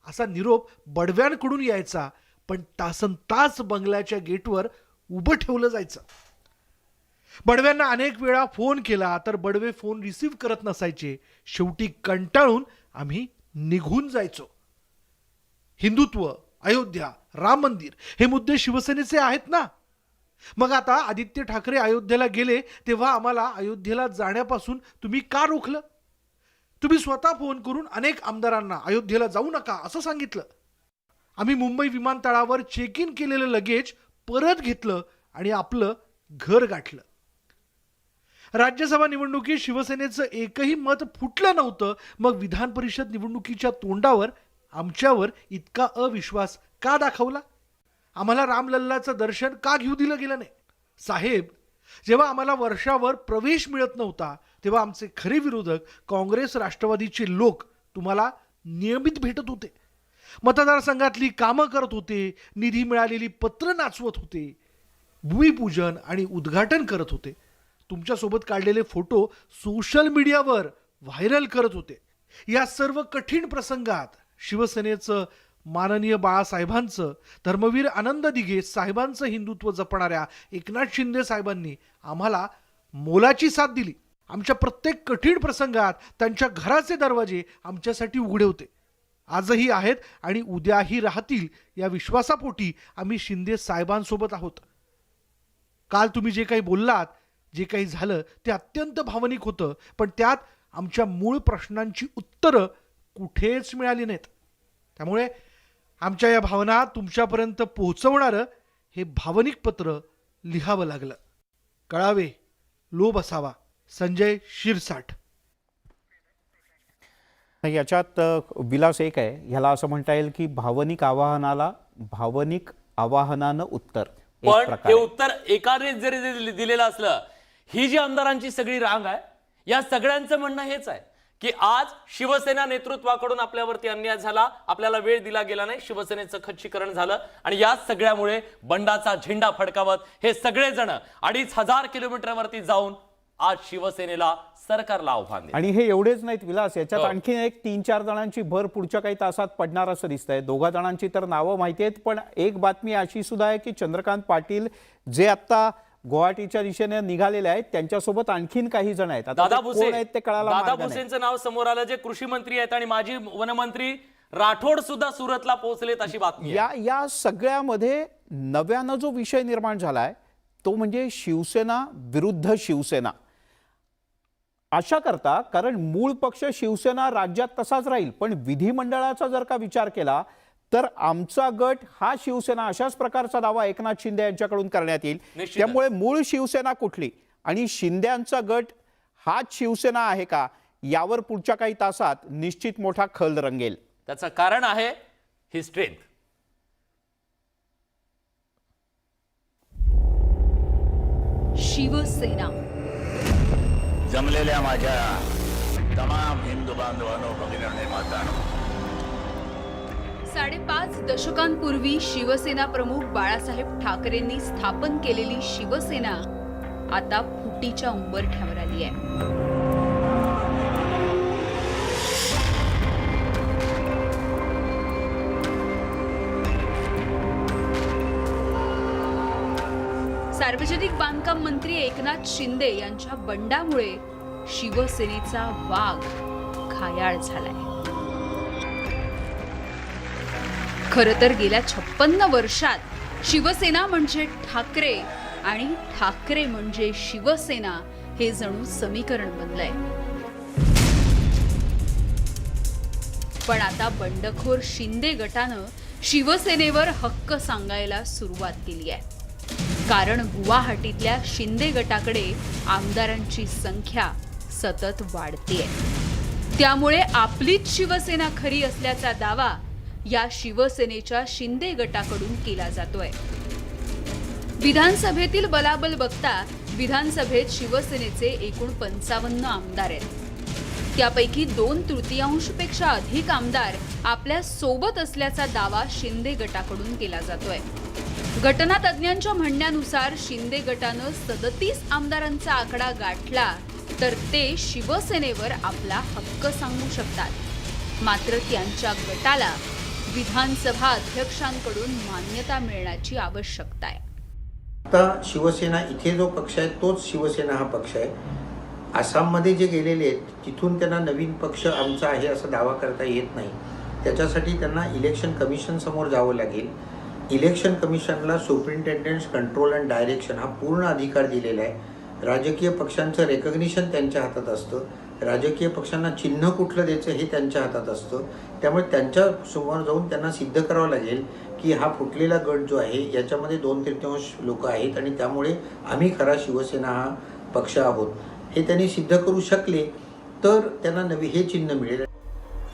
Speaker 15: असा निरोप बडव्यांकडून यायचा, पण तासनतास बंगल्याच्या गेटवर उभं ठेवलं जायचं. बडव्यांना अनेक वेळा फोन केला तर बडवे फोन रिसीव्ह करत नसायचे. शेवटी कंटाळून आम्ही निघून जायचो. हिंदुत्व, अयोध्या, राम मंदिर हे मुद्दे शिवसेनेचे आहेत ना. मग आता आदित्य ठाकरे अयोध्येला गेले तेव्हा आम्हाला अयोध्येला जाण्यापासून तुम्ही का रोखलं? तुम्ही स्वतः फोन करून अनेक आमदारांना अयोध्येला जाऊ नका असं सांगितलं. आम्ही मुंबई विमानतळावर चेक इन केलेलं लगेज परत घेतलं आणि आपलं घर गाठलं. राज्यसभा निवडणुकीत शिवसेनेचं एकही मत फुटलं नव्हतं, मग विधान परिषद निवडणुकीच्या तोंडावर आमच्यावर इतका अविश्वास का दाखवला? आम्हाला रामलल्लाचं दर्शन का घेऊ दिलं गेलं नाही? साहेब, जेव्हा आम्हाला वर्षावर प्रवेश मिळत नव्हता तेव्हा आमचे खरे विरोधक काँग्रेस राष्ट्रवादीचे लोक तुम्हाला नियमित भेटत होते, मतदारसंघातली कामं करत होते, निधी मिळालेली पत्र नाचवत होते, भूमिपूजन आणि उद्घाटन करत होते, तुमच्यासोबत काढलेले फोटो सोशल मीडियावर व्हायरल करत होते. या सर्व कठीण प्रसंगात शिवसेनेचं, माननीय बाळासाहेबांचं, धर्मवीर आनंद दिघे साहेबांचं हिंदुत्व जपणाऱ्या एकनाथ शिंदे साहेबांनी आम्हाला मोलाची साथ दिली. आमच्या प्रत्येक कठीण प्रसंगात त्यांच्या घराचे दरवाजे आमच्यासाठी उघडे होते. आजही आहेत आणि उद्याही राहतील या विश्वासापोटी आम्ही शिंदे साहेबांसोबत आहोत. काल तुम्ही जे काही बोललात, जे काही झालं ते अत्यंत भावनिक होतं, पण त्यात आमच्या मूळ प्रश्नांची उत्तरं कुठेच मिळाली नाहीत. त्यामुळे आमच्या या भावना तुमच्यापर्यंत पोहोचवणारं हे भावनिक पत्र लिहावं लागलं. कळावे, लोभ असावा. संजय शिरसाट.
Speaker 10: याच्यात विलास एक आहे, ह्याला असं म्हणता येईल की भावनिक आवाहनाला भावनिक आवाहनानं उत्तर. एक
Speaker 1: पण
Speaker 10: प्रकारे.
Speaker 1: हे उत्तर एकाने जरी दिलेलं असलं, ही जी आमदारांची सगळी रांग आहे, या सगळ्यांचं म्हणणं हेच आहे की आज शिवसेना नेतृत्वाकडून आपल्यावरती अन्याय झाला, आपल्याला वेळ दिला गेला नाही, शिवसेनेचं खच्चीकरण झालं आणि या सगळ्यामुळे बंडाचा झेंडा फडकावत हे सगळेजण 2500 किलोमीटरवरती जाऊन आज शिवसेनेला सरकारला आव्हान दिलं.
Speaker 10: आणि हे एवढेच नाहीत विलास, याच्यात आणखी एक 3-4 जणांची भर पुढच्या काही तासात पडणार असं दिसतंय. 2 जणांची तर नावं माहिती आहेत, पण एक बातमी अशी सुद्धा आहे की चंद्रकांत पाटील जे आता गुवाहाटीच्या दिशेने निघालेले आहेत, त्यांच्यासोबत आणखीन काही जण आहेत. आता
Speaker 1: दादा
Speaker 10: ते
Speaker 1: भुसे,
Speaker 10: कोण आहेत ते कळायला
Speaker 1: दादा
Speaker 10: मार्ग नाही.
Speaker 1: भुसेंचं नाव समोर आलं, जे कृषी मंत्री आहेत आणि माजी वनमंत्री राठोड सुद्धा सुरतला पोहोचलेत अशी बातमी आहे.
Speaker 10: या सगळ्यामध्ये नव्यानं जो विषय निर्माण झालाय तो म्हणजे शिवसेना विरुद्ध शिवसेना. अशा करता, कारण मूळ पक्ष शिवसेना राज्यात तसाच राहील, पण विधिमंडळाचा जर का विचार केला तर आमचा गट हा शिवसेना, अशाच प्रकारचा दावा एकनाथ शिंदे यांच्याकडून करण्यात येईल.
Speaker 1: निश्चितच.
Speaker 10: त्यामुळे मूळ शिवसेना कुठली आणि शिंदेंचा गट हाच शिवसेना आहे का, यावर पुढच्या काही तासात निश्चित मोठा खल रंगेल.
Speaker 1: त्याचं कारण आहे ही स्ट्रेंथ.
Speaker 9: शिवसेना
Speaker 12: जमलेल्या माझ्या तमाम हिंदू बांधवांनो, भगिनी मातांनो,
Speaker 9: 5.5 दशकांपूर्वी शिवसेना प्रमुख बाळासाहेब ठाकरेंनी स्थापन केलेली शिवसेना आता फुटीच्या उंबरठ्यावर आली आहे. सार्वजनिक बांधकाम मंत्री एकनाथ शिंदे यांच्या बंडामुळे शिवसेनेचा वाघ घायाळ झालाय. खरं तर गेल्या 56 वर्षात शिवसेना म्हणजे ठाकरे आणि ठाकरे म्हणजे शिवसेना हे जणू समीकरण बनलंय. पण आता बंडखोर शिंदे गटानं शिवसेनेवर हक्क सांगायला सुरुवात केली आहे. कारण गुवाहाटीतल्या शिंदे गटाकडे आमदारांची संख्या सतत वाढतेय. त्यामुळे आपलीच शिवसेना खरी असल्याचा दावा या शिवसेनेच्या शिंदे गटाकडून केला जातोय. विधानसभेतील बलाबल बघता विधानसभेत शिवसेनेचे एकूण 55 आमदार आहेत. त्यापैकी 2/3 पेक्षा अधिक आमदार आपल्या सोबत असल्याचा दावा शिंदे गटाकडून केला जातोय. घटना तज्ज्ञांच्या म्हणण्यानुसार शिंदे गटानं 37 आमदारांचा आकडा गाठला तर ते शिवसेनेवर आपला हक्क सांगू शकतात. मात्र त्यांच्या गटाला विधानसभा अध्यक्षांकडून मान्यता मिळण्याची आवश्यकता आहे.
Speaker 16: आता शिवसेना इथे जो पक्ष आहे तोच शिवसेना हा पक्ष आहे. आसाममध्ये जे गेलेले आहेत तिथून त्यांना नवीन पक्ष आमचा आहे असा दावा करता येत नाही. त्याच्यासाठी त्यांना इलेक्शन कमिशन समोर जावं लागेल. इलेक्शन कमिशनला सुपरिंटेंडंट्स कंट्रोल अँड डायरेक्शन हा पूर्ण अधिकार दिलेला आहे. राजकीय पक्षांचं रेकग्निशन त्यांच्या हातात असतं. राजकीय पक्षांना चिन्ह कुठलं द्यायचं हे त्यांच्या हातात असतं. त्यामुळे त्यांच्या समोर जाऊन त्यांना सिद्ध करावं लागेल की हा फुटलेला गट जो आहे याच्यामध्ये 2/3 लोक आहेत आणि त्यामुळे आम्ही खरा शिवसेना हा पक्ष आहोत हे त्यांनी सिद्ध करू शकले तर त्यांना हे चिन्ह मिळेल.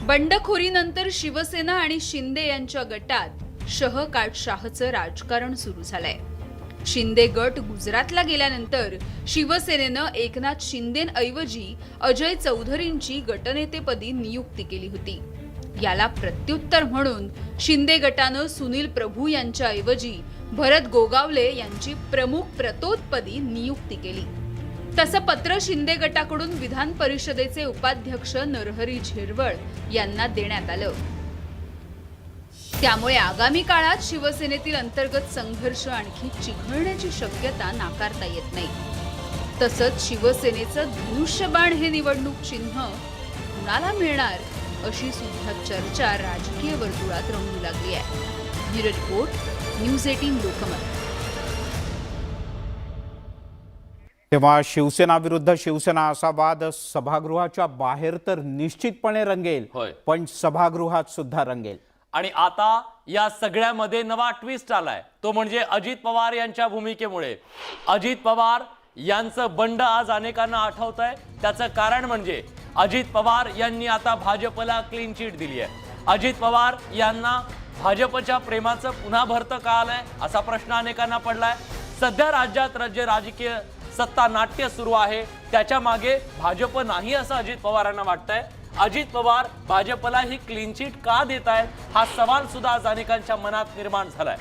Speaker 9: बंडखोरीनंतर शिवसेना आणि शिंदे यांच्या गटात शह-काटशाहचं राजकारण सुरू झालंय. शिंदे गट गुजरातला गेल्यानंतर शिवसेनेनं एकनाथ शिंदेंऐवजी अजय चौधरींची गटनेतेपदी नियुक्ती केली होती. याला प्रत्युत्तर म्हणून शिंदे गटानं सुनील प्रभू यांच्याऐवजी भरत गोगावले यांची प्रमुख प्रतोदपदी नियुक्ती केली. तसं पत्र शिंदे गटाकडून विधान परिषदेचे उपाध्यक्ष नरहरी झिरवळ यांना देण्यात आलं. त्यामुळे आगामी काळात शिवसेनेतील अंतर्गत संघर्ष आणखी चिघळण्याची शक्यता नाकारता येत नाही. तसंच शिवसेनेचं धनुष्यबाण हे निवडणूक चिन्ह कुणाला मिळणार अशी सुद्धा चर्चा राजकीय वर्तुळात रंगू लागली आहे. Bureau report, news 18 Lokmat.
Speaker 10: तेव्हा शिवसेना विरुद्ध शिवसेना असा वाद सभागृहाच्या बाहेर तर निश्चितपणे रंगेल, पण सभागृहात सुद्धा रंगेल.
Speaker 1: आणि आता या सगळ्यामध्ये नवा ट्विस्ट आलाय, तो म्हणजे अजित पवार यांच्या भूमिकेमुळे. अजित पवार यांचं बंड आज अनेकांना आठवत आहे. त्याचं कारण म्हणजे अजित पवार यांनी आता भाजपला क्लीन चिट दिली आहे. अजित पवार यांना भाजपच्या प्रेमाचं पुन्हा भरतं का आलंय असा प्रश्न अनेकांना पडलाय. सध्या राज्यात राजकीय सत्ता नाट्य सुरू आहे, त्याच्या मागे भाजप नाही असं अजित पवारांना वाटतंय. अजित पवार भाजपला ही क्लीन चिट का देत आहेत हा सवाल सुद्धा आज अनेकांच्या मनात निर्माण झालाय.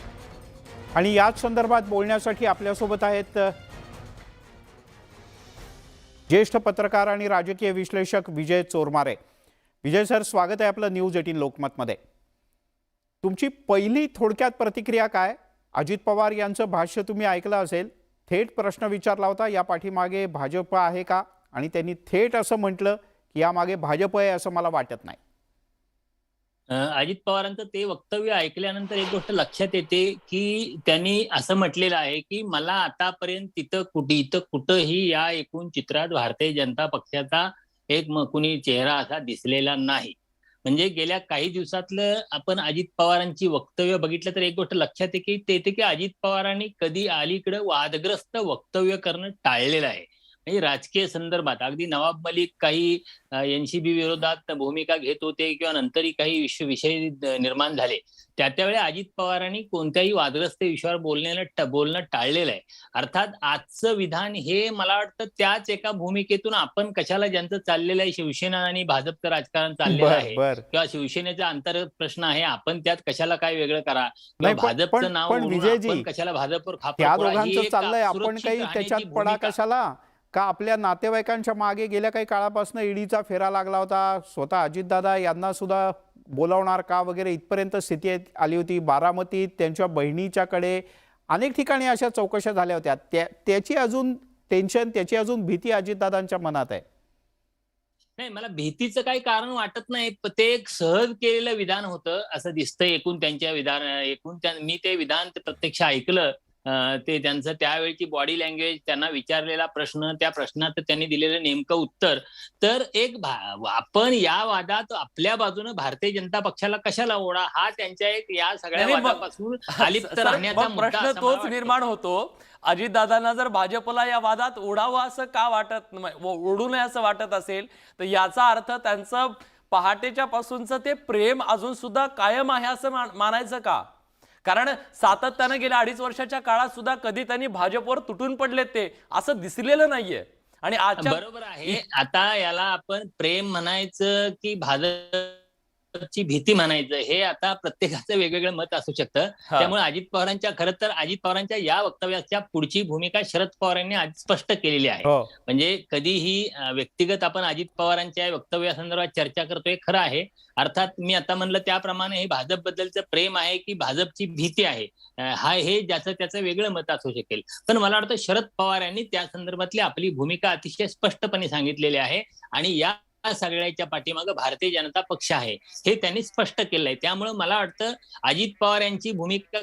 Speaker 10: आणि याच संदर्भात बोलण्यासाठी आपल्यासोबत आहेत ज्येष्ठ पत्रकार आणि राजकीय विश्लेषक विजय चोरमारे. विजय सर, स्वागत आहे आपलं न्यूज 18 लोकमतमध्ये. तुमची पहिली थोडक्यात प्रतिक्रिया काय? अजित पवार यांचं भाष्य तुम्ही ऐकलं असेल. थेट प्रश्न विचारला होता, या पाठीमागे भाजप आहे का? आणि त्यांनी थेट असं म्हटलं की यामागे भाजप आहे असं मला वाटत नाही.
Speaker 17: अजित पवारांचं ते वक्तव्य ऐकल्यानंतर एक गोष्ट लक्षात येते की त्यांनी असं म्हटलेलं आहे की मला आतापर्यंत इथं कुठंही या एकूण चित्रात भारतीय जनता पक्षाचा एक कुणी चेहरा असा दिसलेला नाही. म्हणजे गेल्या काही दिवसातलं आपण अजित पवारांची वक्तव्य बघितलं तर एक गोष्ट लक्षात येते की अजित पवारांनी कधी अलीकडे वादग्रस्त वक्तव्य करणं टाळलेलं आहे. म्हणजे राजकीय संदर्भात अगदी नवाब मलिक काही एनसीबी विरोधात भूमिका घेत होते किंवा नंतरही काही विषय निर्माण झाले, त्यावेळी अजित पवारांनी कोणत्याही वादग्रस्त विषयावर बोलणं टाळलेलं आहे. अर्थात आजचं विधान हे मला वाटतं त्याच एका भूमिकेतून आपण कशाला ज्यांचं चाललेलं आहे शिवसेना आणि भाजपचं राजकारण चाललेलं आहे किंवा शिवसेनेचा अंतर्गत प्रश्न आहे, आपण त्यात कशाला काय वेगळं करा, भाजपचं नाव आपण कशाला भाजपवर
Speaker 10: दोघांचं चाललंय, आपण काही त्याच्यात पडा कशाला? का आपल्या नातेवाईकांच्या मागे गेल्या काही काळापासून ईडीचा फेरा लागला होता, स्वतः अजितदादा यांना सुद्धा बोलावणार का वगैरे इथपर्यंत स्थिती आली होती. बारामतीत त्यांच्या बहिणीच्याकडे अनेक ठिकाणी अशा चौकशा झाल्या होत्या. त्याची अजून टेन्शन, त्याची अजून भीती अजितदादांच्या मनात आहे.
Speaker 17: नाही, मला भीतीचं काही कारण वाटत नाही. ते एक सहज केलेलं विधान होतं असं दिसतंय मी ते विधान प्रत्यक्ष ऐकलं. ते त्यांचं त्यावेळची बॉडी लँग्वेज, त्यांना विचारलेला प्रश्न, त्या प्रश्नात त्यांनी दिलेलं नेमकं उत्तर, तर आपण या वादात आपल्या बाजूने भारतीय जनता पक्षाला कशाला ओढा, हा त्यांच्या एक या सगळ्या वादापासून अलिप्त राहण्याचा
Speaker 1: प्रश्न तोच निर्माण होतो. अजितदादांना जर भाजपला या वादात ओढावं असं का वाटत, ओढू नये असं वाटत असेल तर याचा अर्थ त्यांचं पहाटेच्या पासूनचं ते प्रेम अजून सुद्धा कायम आहे असं मानायचं का? कारण सातत्यानं गेल्या 2.5 वर्षाच्या काळात सुद्धा कधी त्यांनी भाजपवर तुटून पडलेत ते असं दिसलेलं नाहीये. आणि
Speaker 17: बरोबर आहे. आता याला आपण प्रेम म्हणायचं की भाजपची भीती म्हणायचं हे आता प्रत्येकाचं वेगवेगळं मत असू शकतं. त्यामुळे अजित पवारांच्या या वक्तव्याच्या पुढची भूमिका शरद पवारांनी आज स्पष्ट केलेली आहे. म्हणजे कधीही व्यक्तिगत आपण अजित पवारांच्या वक्तव्यासंदर्भात चर्चा करतोय खरं आहे. अर्थात मी आता म्हणलं त्याप्रमाणे हे भाजप बद्दलचं प्रेम आहे की भाजपची भीती आहे, हे ज्याचं त्याचं वेगळं मत असू शकेल. पण मला वाटतं शरद पवार यांनी त्या संदर्भातली आपली भूमिका अतिशय स्पष्टपणे सांगितलेली आहे आणि या सगळ्याच्या पाठीमागे भारतीय जनता पक्ष आहे हे त्यांनी स्पष्ट केलंय. त्यामुळे मला वाटतं अजित पवार यांची भूमिका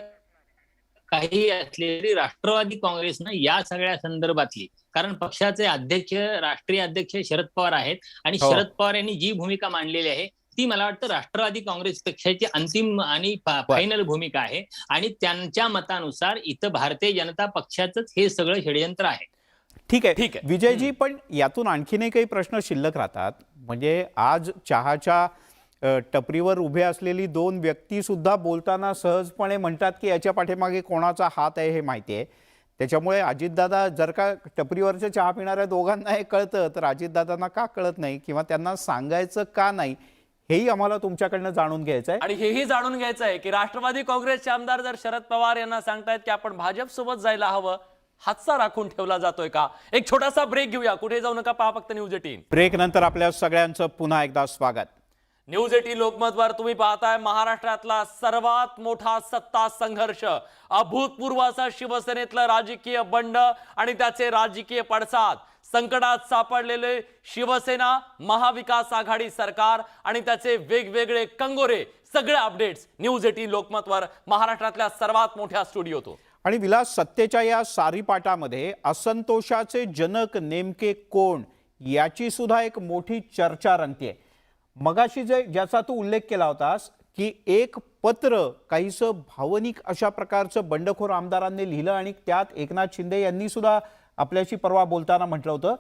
Speaker 17: काही असलेली राष्ट्रवादी काँग्रेसनं या सगळ्या संदर्भातली, कारण पक्षाचे अध्यक्ष, राष्ट्रीय अध्यक्ष शरद पवार आहेत आणि शरद पवार यांनी जी भूमिका मांडलेली आहे ती मला वाटतं राष्ट्रवादी काँग्रेस पक्षाची अंतिम आणि फायनल भूमिका आहे आणि त्यांच्या मतानुसार इथं भारतीय जनता पक्षाचंच हे सगळं षडयंत्र आहे.
Speaker 10: ठीक आहे विजयजी, पण यातून आणखीनही काही प्रश्न शिल्लक राहतात. म्हणजे आज चहाच्या टपरीवर उभे असलेली 2 व्यक्ती सुद्धा बोलताना सहजपणे म्हणतात की याच्या पाठीमागे कोणाचा हात आहे हे माहिती आहे. त्याच्यामुळे अजितदादा, जर का टपरीवरच्या चहा पिणाऱ्या दोघांना हे कळतं तर अजितदादांना का कळत नाही किंवा त्यांना सांगायचं का नाही, हेही आम्हाला तुमच्याकडनं जाणून घ्यायचं आहे.
Speaker 1: आणि हेही जाणून घ्यायचं आहे की राष्ट्रवादी काँग्रेसचे आमदार जर शरद पवार यांना सांगतायत की आपण भाजप सोबत जायला हवं, हातचा राखून ठेवला जातोय का? एक छोटासा ब्रेक घेऊया, कुठे जाऊ नका, पहा फक्त न्यूज 18.
Speaker 10: ब्रेक नंतर आपल्या सगळ्यांचं पुन्हा एकदा स्वागत.
Speaker 1: न्यूज 18 लोकमतवर तुम्ही पाहताय महाराष्ट्रातला सर्वात मोठा सत्ता संघर्ष, अभूतपूर्व असा शिवसेनेतलं राजकीय बंड आणि त्याचे राजकीय पडसाद, संकटात सापडलेले शिवसेना, महाविकास आघाडी सरकार आणि त्याचे वेगवेगळे कंगोरे, सगळे अपडेट्स न्यूज 18 लोकमतवर, महाराष्ट्रातल्या सर्वात मोठ्या स्टुडिओतून.
Speaker 10: आणि विलास, सत्तेच्या या सारीपाटामध्ये असंतोषाचे जनक नेमके कोण याची सुद्धा एक मोठी चर्चा रंगतेय. मगाशी ज्याचा तू उल्लेख केला होतास की एक पत्र काहीसं भावनिक अशा प्रकारचं बंडखोर आमदारांनी लिहिलं आणि त्यात एकनाथ शिंदे यांनी सुद्धा आपल्याशी परवा बोलताना म्हटलं होतं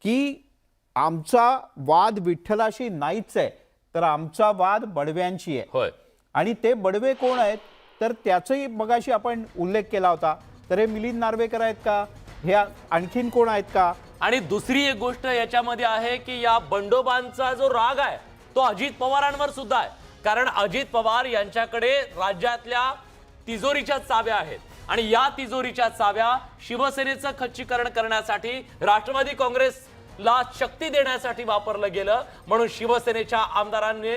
Speaker 10: की आमचा वाद विठ्ठलाशी नाहीच आहे, तर आमचा वाद बडव्यांशी आहे.
Speaker 1: होय.
Speaker 10: आणि ते बडवे कोण आहेत तर त्याचाही मगाशी आपण उल्लेख केला होता. तर हे मिलिंद नार्वेकर आहेत का, हे आणखीन कोण आहेत का?
Speaker 1: आणि दुसरी एक गोष्ट याच्यामध्ये आहे की या बंडोबांचा जो राग आहे तो अजित पवारांवर सुद्धा आहे. कारण अजित पवार यांच्याकडे राज्यातल्या तिजोरीच्या चाव्या आहेत आणि या तिजोरीच्या चाव्या शिवसेनेचं खच्चीकरण करण्यासाठी, राष्ट्रवादी काँग्रेसला शक्ती देण्यासाठी वापरलं गेलं. म्हणून शिवसेनेच्या आमदारांनी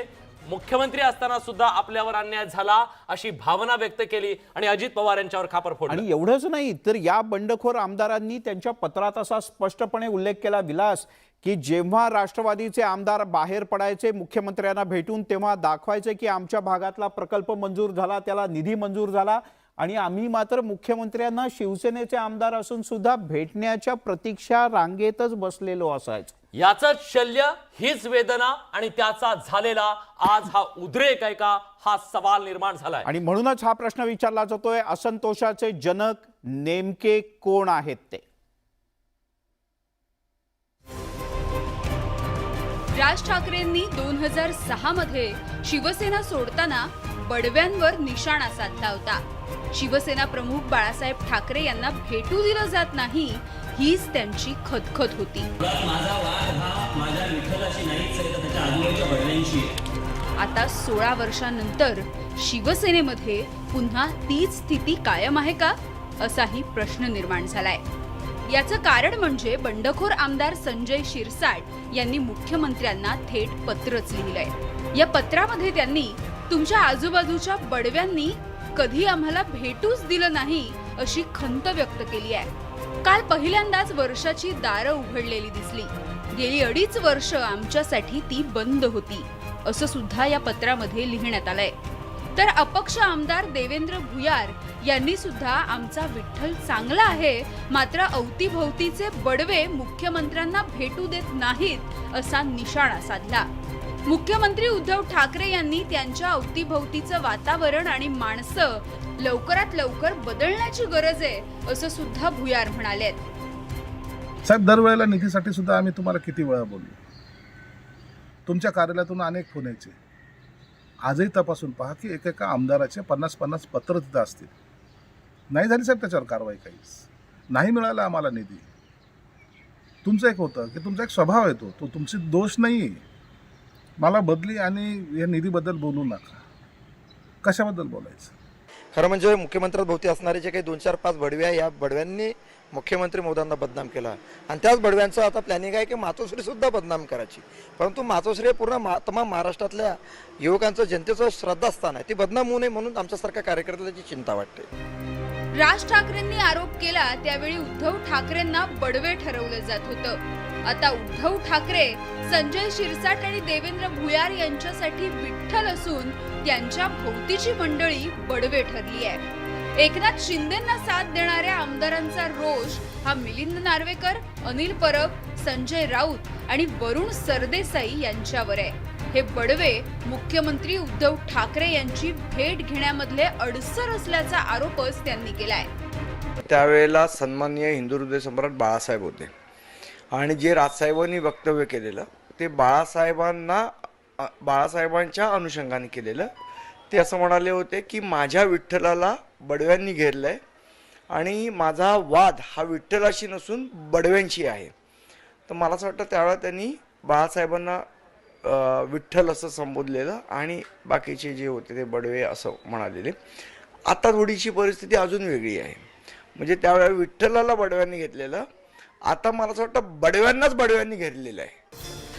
Speaker 1: मुख्यमंत्री असताना सुद्धा आपल्यावर अन्याय झाला अशी भावना व्यक्त केली आणि अजित पवार यांच्यावर खापर फोडलं.
Speaker 10: आणि एवढंच नाही तर या बंडखोर आमदारांनी त्यांच्या पत्रात असा स्पष्टपणे उल्लेख केला विलास की जेव्हा राष्ट्रवादीचे आमदार बाहेर पडायचे मुख्यमंत्र्यांना भेटून, तेव्हा दाखवायचे की आमच्या भागातला प्रकल्प मंजूर झाला, त्याला निधी मंजूर झाला आणि आम्ही मात्र मुख्यमंत्र्यांना शिवसेनेचे आमदार असून सुद्धा भेटण्याच्या प्रतीक्षा रांगेतच बसलेलो असायचं.
Speaker 1: याचंच शल्य, हीच वेदना आणि त्याचा झालेला आज हा उद्रेक आहे का, हा सवाल निर्माण झालाय.
Speaker 10: आणि म्हणूनच हा प्रश्न विचारला जातोय, असंतोषाचे जनक नेमके कोण आहेत ते?
Speaker 18: राज ठाकरेंनी 2006 मध्ये शिवसेना सोडताना बडव्यांवर निशाणा साधला होता. शिवसेना प्रमुख बाळासाहेब ठाकरे यांना भेटू दिलं जात नाही, हीच त्यांची खदखद होती. आता 16 वर्षांनंतर शिवसेनेमध्ये पुन्हा तीच स्थिती कायम आहे का, असाही प्रश्न निर्माण झालाय. याचं कारण म्हणजे बंडखोर आमदार संजय शिरसाट यांनी मुख्यमंत्र्यांना थेट पत्रच लिहिलंय. या पत्रामध्ये त्यांनी तुमच्या आजूबाजूच्या बडव्यांनी कधी आम्हाला भेटूच दिलं नाही अशी खंत व्यक्त केली आहे. काल पहिल्यांदाच वर्षाची दारं उघडलेली दिसली. गेली 2.5 वर्ष आमच्यासाठी ती बंद होती, असं सुद्धा या पत्रामध्ये लिहिण्यात आलंय. तर अपक्ष आमदार देवेंद्र भुयार यांनी सुद्धा आमचा विठ्ठल चांगला आहे, मात्र अवतीभोवतीचे बडवे मुख्यमंत्र्यांना भेटू देत नाहीत असा निशाणा साधला. मुख्यमंत्री उद्धव ठाकरे यांनी त्यांच्या अवतीभोवतीचं वातावरण आणि माणसं लवकरात लवकर बदलण्याची गरज आहे, असं सुद्धा भुयार म्हणालेत.
Speaker 19: साहेब, दरवेळेला निधीसाठी सुद्धा आम्ही तुम्हाला किती वेळा बोललो. तुमच्या कार्यालयातून अनेक फोन यायचे. आजही तपासून पहा की एकेका आमदाराचे 50-50 पत्र तिथं असतील. नाही झाली साहेब त्याच्यावर कारवाई, काहीच नाही मिळाला आम्हाला निधी. तुमचं एक होतं की तुमचा एक स्वभाव येतो, तो तुमची दोष नाही. मला बदली आणि या निधीबद्दल बोलू नका. कशाबद्दल बोलायचं?
Speaker 11: खरं म्हणजे मुख्यमंत्र्यांभोवती असणारे जे काही 2-4-5 बडवे आहे, या बडव्यांनी मुख्यमंत्री मोदींना बदनाम केला आणि त्याच बडव्यांचं आता प्लॅनिंग आहे की मातोश्री सुद्धा बदनाम करायची. परंतु मातोश्री पूर्ण तमाम महाराष्ट्रातल्या युवकांचं, जनतेचं श्रद्धास्थान आहे. ती बदनाम होऊ नये म्हणून आमच्यासारख्या कार्यकर्त्याची चिंता वाटते.
Speaker 18: राज ठाकरेंनी आरोप केला त्यावेळी उद्धव ठाकरेंना बडवे ठरवलं जात होतं. आता उद्धव ठाकरे संजय शिरसाट आणि देवेंद्र भुयार यांच्यासाठी विठ्ठल असून त्यांच्या भोवतीची मंडळी बडवे ठरली आहे. एकनाथ शिंदेंना साथ देणाऱ्या आमदारांचा रोष हा मिलिंद नार्वेकर, अनिल परब, संजय राऊत आणि वरुण सरदेसाई यांच्यावर आहे. हे बडवे मुख्यमंत्री उद्धव ठाकरे यांची भेट घेण्यामधले अडसर असल्याचा आरोपच त्यांनी केलाय.
Speaker 20: त्यावेळेला सन्माननीय हिंदू हृदय सम्राट बाळासाहेब होते आणि जे राजसाहेबांनी वक्तव्य केलेलं ते बाळासाहेबांच्या अनुषंगाने केलेलं. ते असं म्हणाले होते की माझ्या विठ्ठलाला बडव्यांनी घेरलंय आणि माझा वाद हा विठ्ठलाशी नसून बडव्यांशी आहे. तर मला असं वाटतं त्यावेळेला त्यांनी बाळासाहेबांना विठ्ठल असं संबोधलेलं आणि बाकीचे जे होते ते बडवे असं म्हणालेले. आता थोडीशी परिस्थिती अजून वेगळी आहे. म्हणजे त्यावेळेला विठ्ठलाला बडव्यांनी घेतलेलं, आता मला असं वाटतं बडव्यांनाच बडव्यांनी घेतलेलं आहे.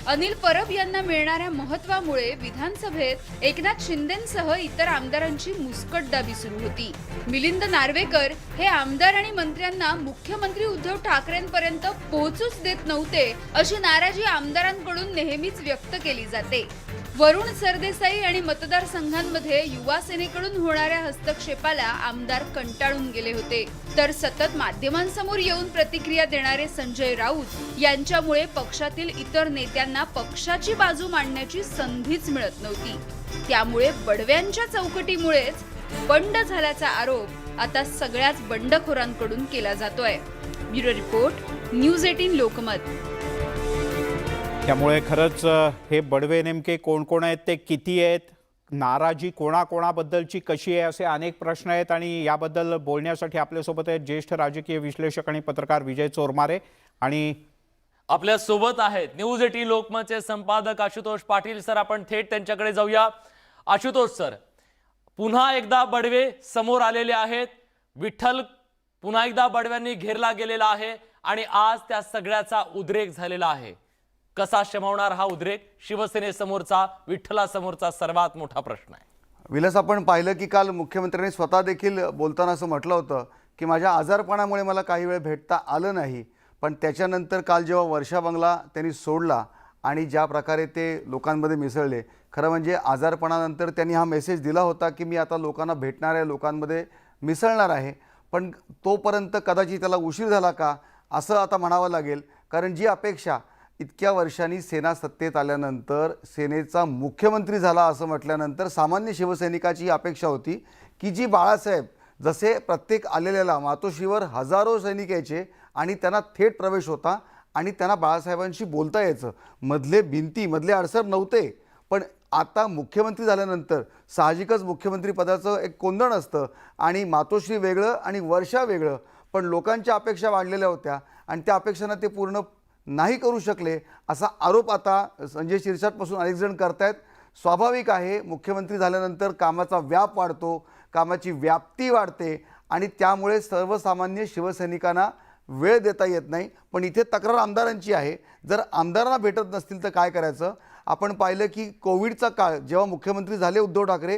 Speaker 18: अनिल परब यांना मिळणाऱ्या महत्वामुळे विधानसभेत एकनाथ शिंदेंसह इतर आमदारांची मुस्कटदाबी सुरू होती. मिलिंद नार्वेकर हे आमदार आणि मंत्र्यांना मुख्यमंत्री उद्धव ठाकरेंपर्यंत पोहोचूच देत नव्हते, अशी नाराजी आमदारांकडून नेहमीच व्यक्त केली जाते. वरुण सरदेसाई आणि मतदारसंघांमध्ये युवा सेनेकडून होणाऱ्या हस्तक्षेपाला आमदार कंटाळून गेले होते, तर सतत माध्यमांसमोर येऊन प्रतिक्रिया देणारे संजय राऊत यांच्यामुळे पक्षातील इतर नेत्यांना पक्षाची बाजू मांडण्याची संधीच मिळत नव्हती. त्यामुळे बडव्यांच्या चौकटीमुळेच बंड झाल्याचा आरोप आता सगळ्याच बंडखोरांकडून केला जातोय. Bureau report, news 18 Lokmat.
Speaker 10: त्यामुळे खरंच हे बडवे नेमके कोण कोण आहेत, ते किती आहेत, नाराजी कोणाकोणाबद्दलची कशी आहे, असे अनेक प्रश्न आहेत. आणि याबद्दल बोलण्यासाठी आपल्यासोबत आहेत ज्येष्ठ राजकीय विश्लेषक आणि पत्रकार विजय चोरमारे, आणि
Speaker 1: आपल्या सोबत आहेत न्यूज 18 लोकमतचे संपादक आशुतोष पाटील सर. आपण थेट त्यांच्याकडे जाऊया. आशुतोष सर, पुन्हा एकदा बडवे समोर आलेले आहेत. विठ्ठल पुन्हा एकदा बडव्यांनी घेरला गेलेला आहे आणि आज त्या सगळ्याचा उद्रेक झालेला आहे. कसा शमवणार हा उद्रेक? शिवसेनेसमोरचा, विठ्ठलासमोरचा सर्वात मोठा प्रश्न आहे.
Speaker 21: विलास, आपण पाहिलं की काल मुख्यमंत्र्यांनी स्वतः देखील बोलताना असं म्हटलं होतं की माझ्या आजारपणामुळे मला काही वेळ भेटता आलं नाही, पण त्याच्यानंतर काल जेव्हा वर्षा बंगला त्यांनी सोडला आणि ज्या प्रकारे ते लोकांमध्ये मिसळले, खरं म्हणजे आजारपणानंतर त्यांनी हा मेसेज दिला होता की मी आता लोकांना भेटणाऱ्या लोकांमध्ये मिसळणार आहे. पण तोपर्यंत कदाचित त्याला उशीर झाला का असं आता म्हणावं लागेल, कारण जी अपेक्षा इतक्या वर्षांनी सेना सत्तेत आल्यानंतर सेनेचा मुख्यमंत्री झाला असं म्हटल्यानंतर सामान्य शिवसैनिकाची अपेक्षा होती की जी बाळासाहेब जसे प्रत्येक आलेल्याला मातोश्रीवर हजारो सैनिक यायचे आणि त्यांना थेट प्रवेश होता आणि त्यांना बाळासाहेबांशी बोलता यायचं, मधले भिंती मधले अडसर नव्हते. पण आता मुख्यमंत्री झाल्यानंतर साहजिकच मुख्यमंत्री पदाचं एक कोंदण असतं आणि मातोश्री वेगळं आणि वर्षा वेगळं, पण लोकांच्या अपेक्षा वाढलेल्या होत्या आणि त्या अपेक्षांना ते पूर्ण नाही करू शकले असा आरोप आता संजय शिरसाटपासून अनेक जण करतायत. स्वाभाविक आहे, मुख्यमंत्री झाल्यानंतर कामाचा व्याप वाढतो, कामाची व्याप्ती वाढते आणि त्यामुळे सर्वसामान्य शिवसैनिकांना वेळ देता येत नाही. पण इथे तक्रार आमदारांची आहे. जर आमदारांना भेटत नसतील तर काय करायचं? आपण पाहिलं की कोविडचा काळ जेव्हा मुख्यमंत्री झाले उद्धव ठाकरे,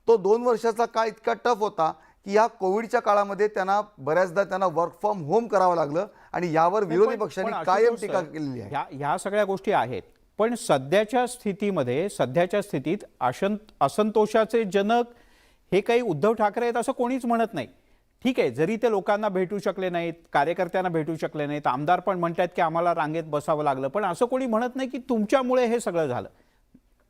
Speaker 21: तो 2 वर्षाचा काळ इतका टफ होता की या कोविडच्या काळामध्ये त्यांना बऱ्याचदा त्यांना वर्क फ्रॉम होम करावं लागलं आणि यावर विरोधी पक्षांनी कायम टीका केलेली आहे.
Speaker 10: ह्या सगळ्या गोष्टी आहेत, पण सध्याच्या स्थितीत असंतोषाचे जनक हे काही उद्धव ठाकरे आहेत असं कोणीच म्हणत नाही. ठीक आहे, जरी ते लोकांना भेटू शकले नाहीत, कार्यकर्त्यांना भेटू शकले नाहीत, आमदार पण म्हणतात की आम्हाला रांगेत बसावं लागलं, पण असं कोणी म्हणत नाही की तुमच्यामुळे हे सगळं झालं.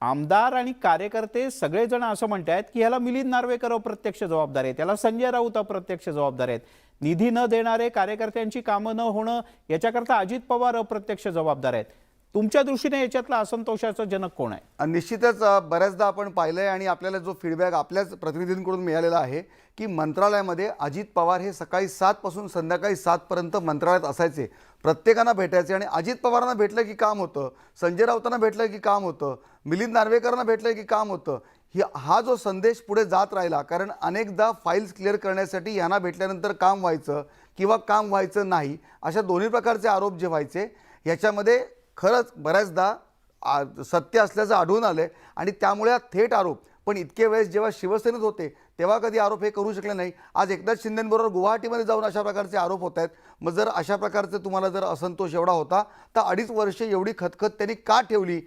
Speaker 10: आमदार आणि कार्यकर्ते सगळेजण असं म्हणतात की याला मिलिंद नार्वेकर अप्रत्यक्ष जबाबदार आहेत, याला संजय राऊत अप्रत्यक्ष जबाबदार आहेत, निधी न देणारे, कार्यकर्त्यांची कामं न होणं याच्याकरता अजित पवार अप्रत्यक्ष जबाबदार आहेत. तुमच्या दृष्टीने याच्यातला असंतोषाचं जनक कोण आहे?
Speaker 21: निश्चितच बऱ्याचदा आपण पाहिलं आहे आणि आपल्याला जो फीडबॅक आपल्याच प्रतिनिधींकडून मिळालेला आहे की मंत्रालयामध्ये अजित पवार हे सकाळी 7 पासून संध्याकाळी 7 पर्यंत मंत्रालयात असायचे, प्रत्येकांना भेटायचे आणि अजित पवारांना भेटलं की काम होतं, संजय राऊतांना भेटलं की काम होतं, मिलिंद नार्वेकरांना भेटलं की काम होतं. हा जो संदेश पुढे जात राहिला, कारण अनेकदा फाईल्स क्लिअर करण्यासाठी यांना भेटल्यानंतर काम व्हायचं किंवा काम व्हायचं नाही, अशा दोन्ही प्रकारचे आरोप जे व्हायचे याच्यामध्ये खरंच बऱ्याचदा सत्य असल्याचं आढळून आलं आहे आणि त्यामुळे हा थेट आरोप. पण इतके वेळेस जेव्हा शिवसेनेत होते तेव्हा कधी आरोप हे करू शकले नाही. आज एकनाथ शिंदेंबरोबर गुवाहाटीमध्ये जाऊन अशा प्रकारचे आरोप होत आहेत. मग जर अशा प्रकारचे तुम्हाला जर असंतोष एवढा होता तर 2.5 वर्ष एवढी खतखत त्यांनी का ठेवली?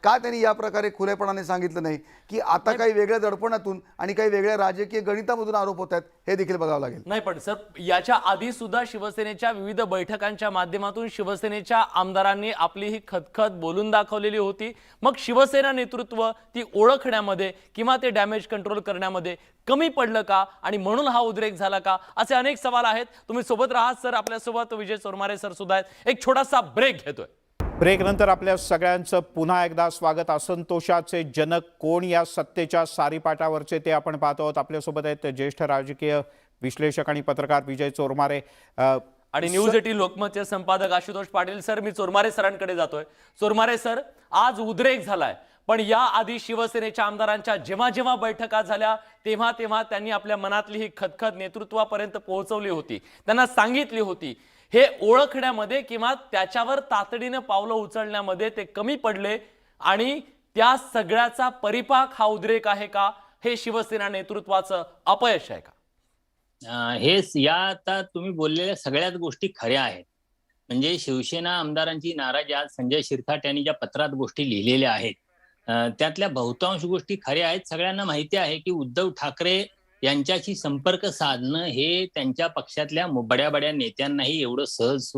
Speaker 21: का त्यांनी या प्रकारे खुलेपणाने सांगितलं नाही की आता काही वेगळ्या दडपणातून आणि काही वेगळ्या राजकीय गणितामधून आरोप होत आहेत, हे देखील बघावं लागेल.
Speaker 1: नाही, पण सर याच्या आधी सुद्धा शिवसेनेच्या विविध बैठकांच्या माध्यमातून शिवसेनेच्या आमदारांनी आपली ही खतखत बोलून दाखवलेली होती. मग शिवसेना नेतृत्व ती ओळखण्यामध्ये किंवा ते डॅमेज कंट्रोल करण्यामध्ये कमी पडलं का आणि म्हणून हा उद्रेक झाला का, असे अनेक सवाल आहेत. तुम्ही सोबत राहा सर, आपल्यासोबत विजय चोरमारे सर सुद्धा आहेत. एक छोटासा ब्रेक घेतोय.
Speaker 10: ब्रेक नंतर आपल्या सगळ्यांचं पुन्हा एकदा स्वागत. असंतोषाचे जनक कोण या सत्तेच्या सारीपाटावरचे ते आपण पाहतो आहोत. आपल्यासोबत आहेत ज्येष्ठ राजकीय विश्लेषक आणि पत्रकार विजय चोरमारे
Speaker 1: आणि न्यूज 18 लोकमतचे संपादक आशुतोष पाटील सर. मी चोरमारे सरांकडे जातोय. चोरमारे सर, आज उद्रेक झालाय, पण या आधी शिवसेनेच्या आमदारांच्या जेव्हा जेव्हा बैठका झाल्या तेव्हा तेव्हा त्यांनी आपल्या मनातली ही खतखत नेतृत्वापर्यंत पोहोचवली होती, त्यांना सांगितली होती. हे ओळखण्यामध्ये किंवा त्याच्यावर तातडीने पावलं उचलण्यामध्ये ते कमी पडले आणि त्या सगळ्याचा परिपाक हा उद्रेक आहे का? हे शिवसेना नेतृत्वाचं अपयश आहे का?
Speaker 17: या आता तुम्ही बोललेल्या सगळ्याच गोष्टी खऱ्या आहेत. म्हणजे शिवसेना आमदारांची नाराजी, आज संजय शिरसाट यांनी ज्या पत्रात गोष्टी लिहिलेल्या आहेत त्यातल्या बहुतांश गोष्टी खऱ्या आहेत. सगळ्यांना माहिती आहे की उद्धव ठाकरे यांच्याशी संपर्क साधणं हे त्यांच्या पक्षातल्या बड्या बड्या नेत्यांनाही एवढं सहज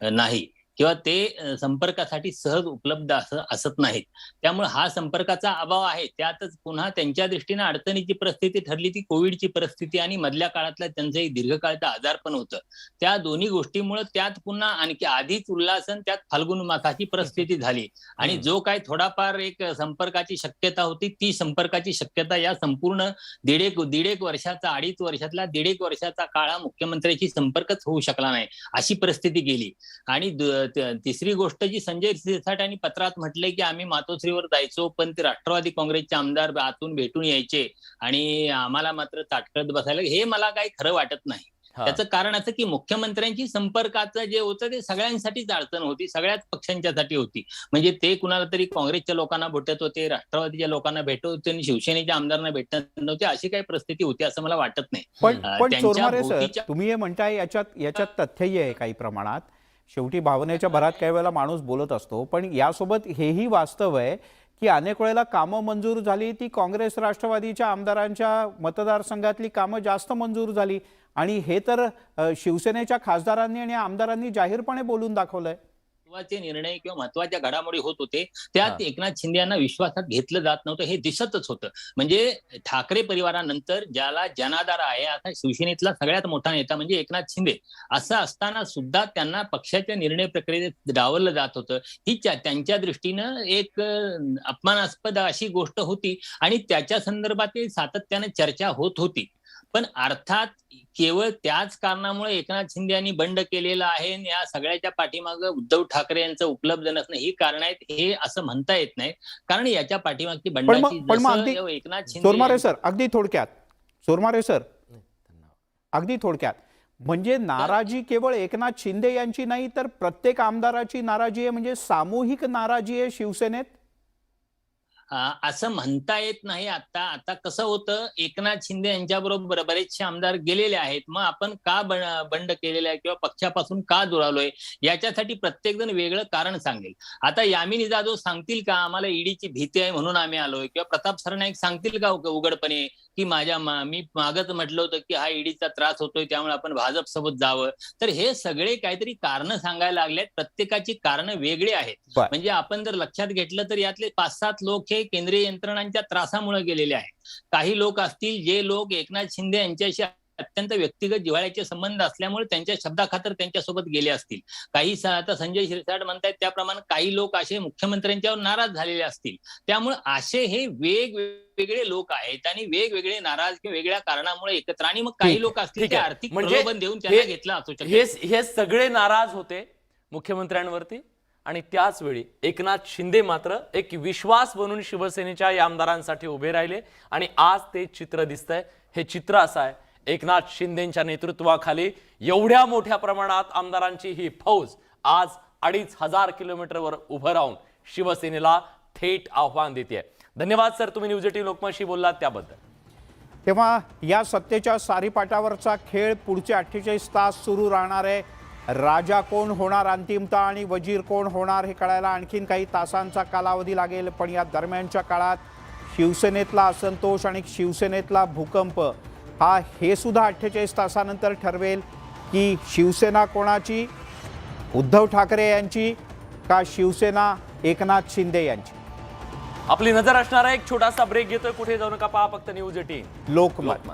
Speaker 17: नाही किंवा ते संपर्कासाठी सहज उपलब्ध असत नाहीत. त्यामुळे हा संपर्काचा अभाव आहे. त्यातच पुन्हा त्यांच्या दृष्टीनं अडचणीची परिस्थिती ठरली ती कोविडची परिस्थिती आणि मधल्या काळातलं त्यांचंही दीर्घकाळचं आजारपण होतं. त्या दोन्ही गोष्टीमुळे त्यात पुन्हा आणखी आधीच उल्हासन त्यात फाल्गुन मासाची परिस्थिती झाली आणि जो काय थोडाफार एक संपर्काची शक्यता होती ती संपर्काची शक्यता या संपूर्ण दीड एक वर्षाचा 2.5 वर्षातला 1.5 वर्षाचा काळ मुख्यमंत्र्याशी संपर्कच होऊ शकला नाही अशी परिस्थिती गेली. आणि तिसरी गोष्ट जी संजय शिरसाट यांनी पत्रात म्हटलंय की आम्ही मातोश्रीवर जायचो पण ते राष्ट्रवादी काँग्रेसचे आमदार आतून भेटून यायचे आणि आम्हाला मात्र ताटकळत बसायला, हे मला काही खरं वाटत नाही. त्याचं कारण असं की मुख्यमंत्र्यांची संपर्काचं जे होतं ते सगळ्यांसाठीच अडचण होती, सगळ्याच पक्षांच्यासाठी होती. म्हणजे ते कुणाला तरी काँग्रेसच्या लोकांना भेटत होते, राष्ट्रवादीच्या लोकांना भेटत होते आणि शिवसेनेच्या आमदारांना भेटत नव्हते, अशी काही परिस्थिती होती असं मला वाटत नाही.
Speaker 10: पण चोरमारे सर, तुम्ही हे म्हणताय याच्यात तथ्यही आहे काही प्रमाणात. शेवटी भावनेच्या भरात काही वेळेला माणूस बोलत असतो, पण यासोबत हेही वास्तव आहे की अनेक वेळेला कामं मंजूर झाली ती काँग्रेस राष्ट्रवादीच्या आमदारांच्या मतदारसंघातली कामं जास्त मंजूर झाली आणि हे तर शिवसेनेच्या खासदारांनी आणि आमदारांनी जाहीरपणे बोलून दाखवलंय.
Speaker 17: महत्वाचे निर्णय किंवा महत्वाच्या घडामोडी होत होते त्यात एकनाथ शिंदे यांना विश्वासात घेतलं जात नव्हतं हे दिसतच होतं. म्हणजे ठाकरे परिवारानंतर ज्याला जनाधार आहे आता शिवसेनेतला सगळ्यात मोठा नेता म्हणजे एकनाथ शिंदे, असं असताना सुद्धा त्यांना पक्षाच्या निर्णय प्रक्रियेत डावललं जात होतं. ही त्यांच्या दृष्टीनं एक अपमानास्पद अशी गोष्ट होती आणि त्याच्या संदर्भात सातत्याने चर्चा होत होती. पण अर्थात केवळ त्याच कारणामुळे एकनाथ शिंदे यांनी बंड केलेला आहे या सगळ्याच्या पाठीमागं उद्धव ठाकरे यांचं उपलब्ध नसणं ही कारण आहेत हे असं म्हणता येत नाही. कारण याच्या पाठीमागची बंडाची एकनाथ शिंदे
Speaker 10: अगदी थोडक्यात म्हणजे नाराजी केवळ एकनाथ शिंदे यांची नाही तर प्रत्येक आमदाराची नाराजी आहे, म्हणजे सामूहिक नाराजी आहे शिवसेनेत
Speaker 17: असं म्हणता येत नाही. आता कसं होतं, एकनाथ शिंदे यांच्याबरोबर बरेचसे आमदार गेलेले आहेत, मग आपण का बंड केलेला आहे किंवा पक्षापासून का दुरावलोय याच्यासाठी प्रत्येक जण वेगळं कारण सांगेल. आता यामिनी जाधव सांगतील का आम्हाला ईडीची भीती आहे म्हणून आम्ही आलोय, किंवा प्रताप सरनाईक सांगतील का उघडपणे की मी मागच म्हटलं होतं की हा ईडीचा त्रास होतोय त्यामुळे आपण भाजप सोबत जावं. तर हे सगळे काहीतरी कारण सांगायला लागलेत, प्रत्येकाची कारण वेगळी आहेत. म्हणजे आपण जर लक्षात घेतलं तर यातले 5-7 लोक हे केंद्रीय यंत्रणांच्या त्रासामुळे गेलेले आहेत. काही लोक असतील जे लोक एकनाथ शिंदे यांच्याशी अत्यंत व्यक्तिगत जिव्हाळ्याचे संबंध असल्यामुळे त्यांच्या शब्दाखातर त्यांच्यासोबत गेले असतील. काही आता संजय शिरसाट म्हणतायत त्याप्रमाणे काही लोक असे मुख्यमंत्र्यांच्यावर नाराज झालेले असतील. त्यामुळे असे हे वेगवेगळे लोक आहेत आणि वेगवेगळे नाराज किंवा वेगळ्या कारणामुळे एकत्र, आणि मग काही लोक असतील ते आर्थिक प्रलोभन देऊन त्यांना घेतलं असू शकतं.
Speaker 1: हे सगळे नाराज होते मुख्यमंत्र्यांवरती आणि त्याच वेळी एकनाथ शिंदे मात्र एक विश्वास बनून शिवसेनेच्या या आमदारांसाठी उभे राहिले आणि आज ते चित्र दिसतंय. हे चित्र असं आहे, एकनाथ शिंदेच्या नेतृत्वाखाली एवढ्या मोठ्या प्रमाणात आमदारांची ही फौज आज 2,500 किलोमीटरवर उभं राहून शिवसेनेला थेट आव्हान देते. धन्यवाद सर, तुम्ही न्यूज 18 लोकमतशी बोललात त्याबद्दल.
Speaker 10: तेव्हा या सत्तेच्या सारीपाटावरचा खेळ पुढचे 48 तास सुरू राहणार आहे. राजा कोण होणार अंतिमता आणि वजीर कोण होणार हे कळायला आणखीन काही तासांचा कालावधी लागेल. पण या दरम्यानच्या काळात शिवसेनेतला असंतोष आणि शिवसेनेतला भूकंप हे सुद्धा 48 तासानंतर ठरवेल की शिवसेना कोणाची, उद्धव ठाकरे यांची का शिवसेना एकनाथ शिंदे यांची.
Speaker 1: आपली नजर असणारा एक छोटासा ब्रेक घेतोय, कुठे जाऊ नका, पहा फक्त न्यूज 18
Speaker 10: लोकमत.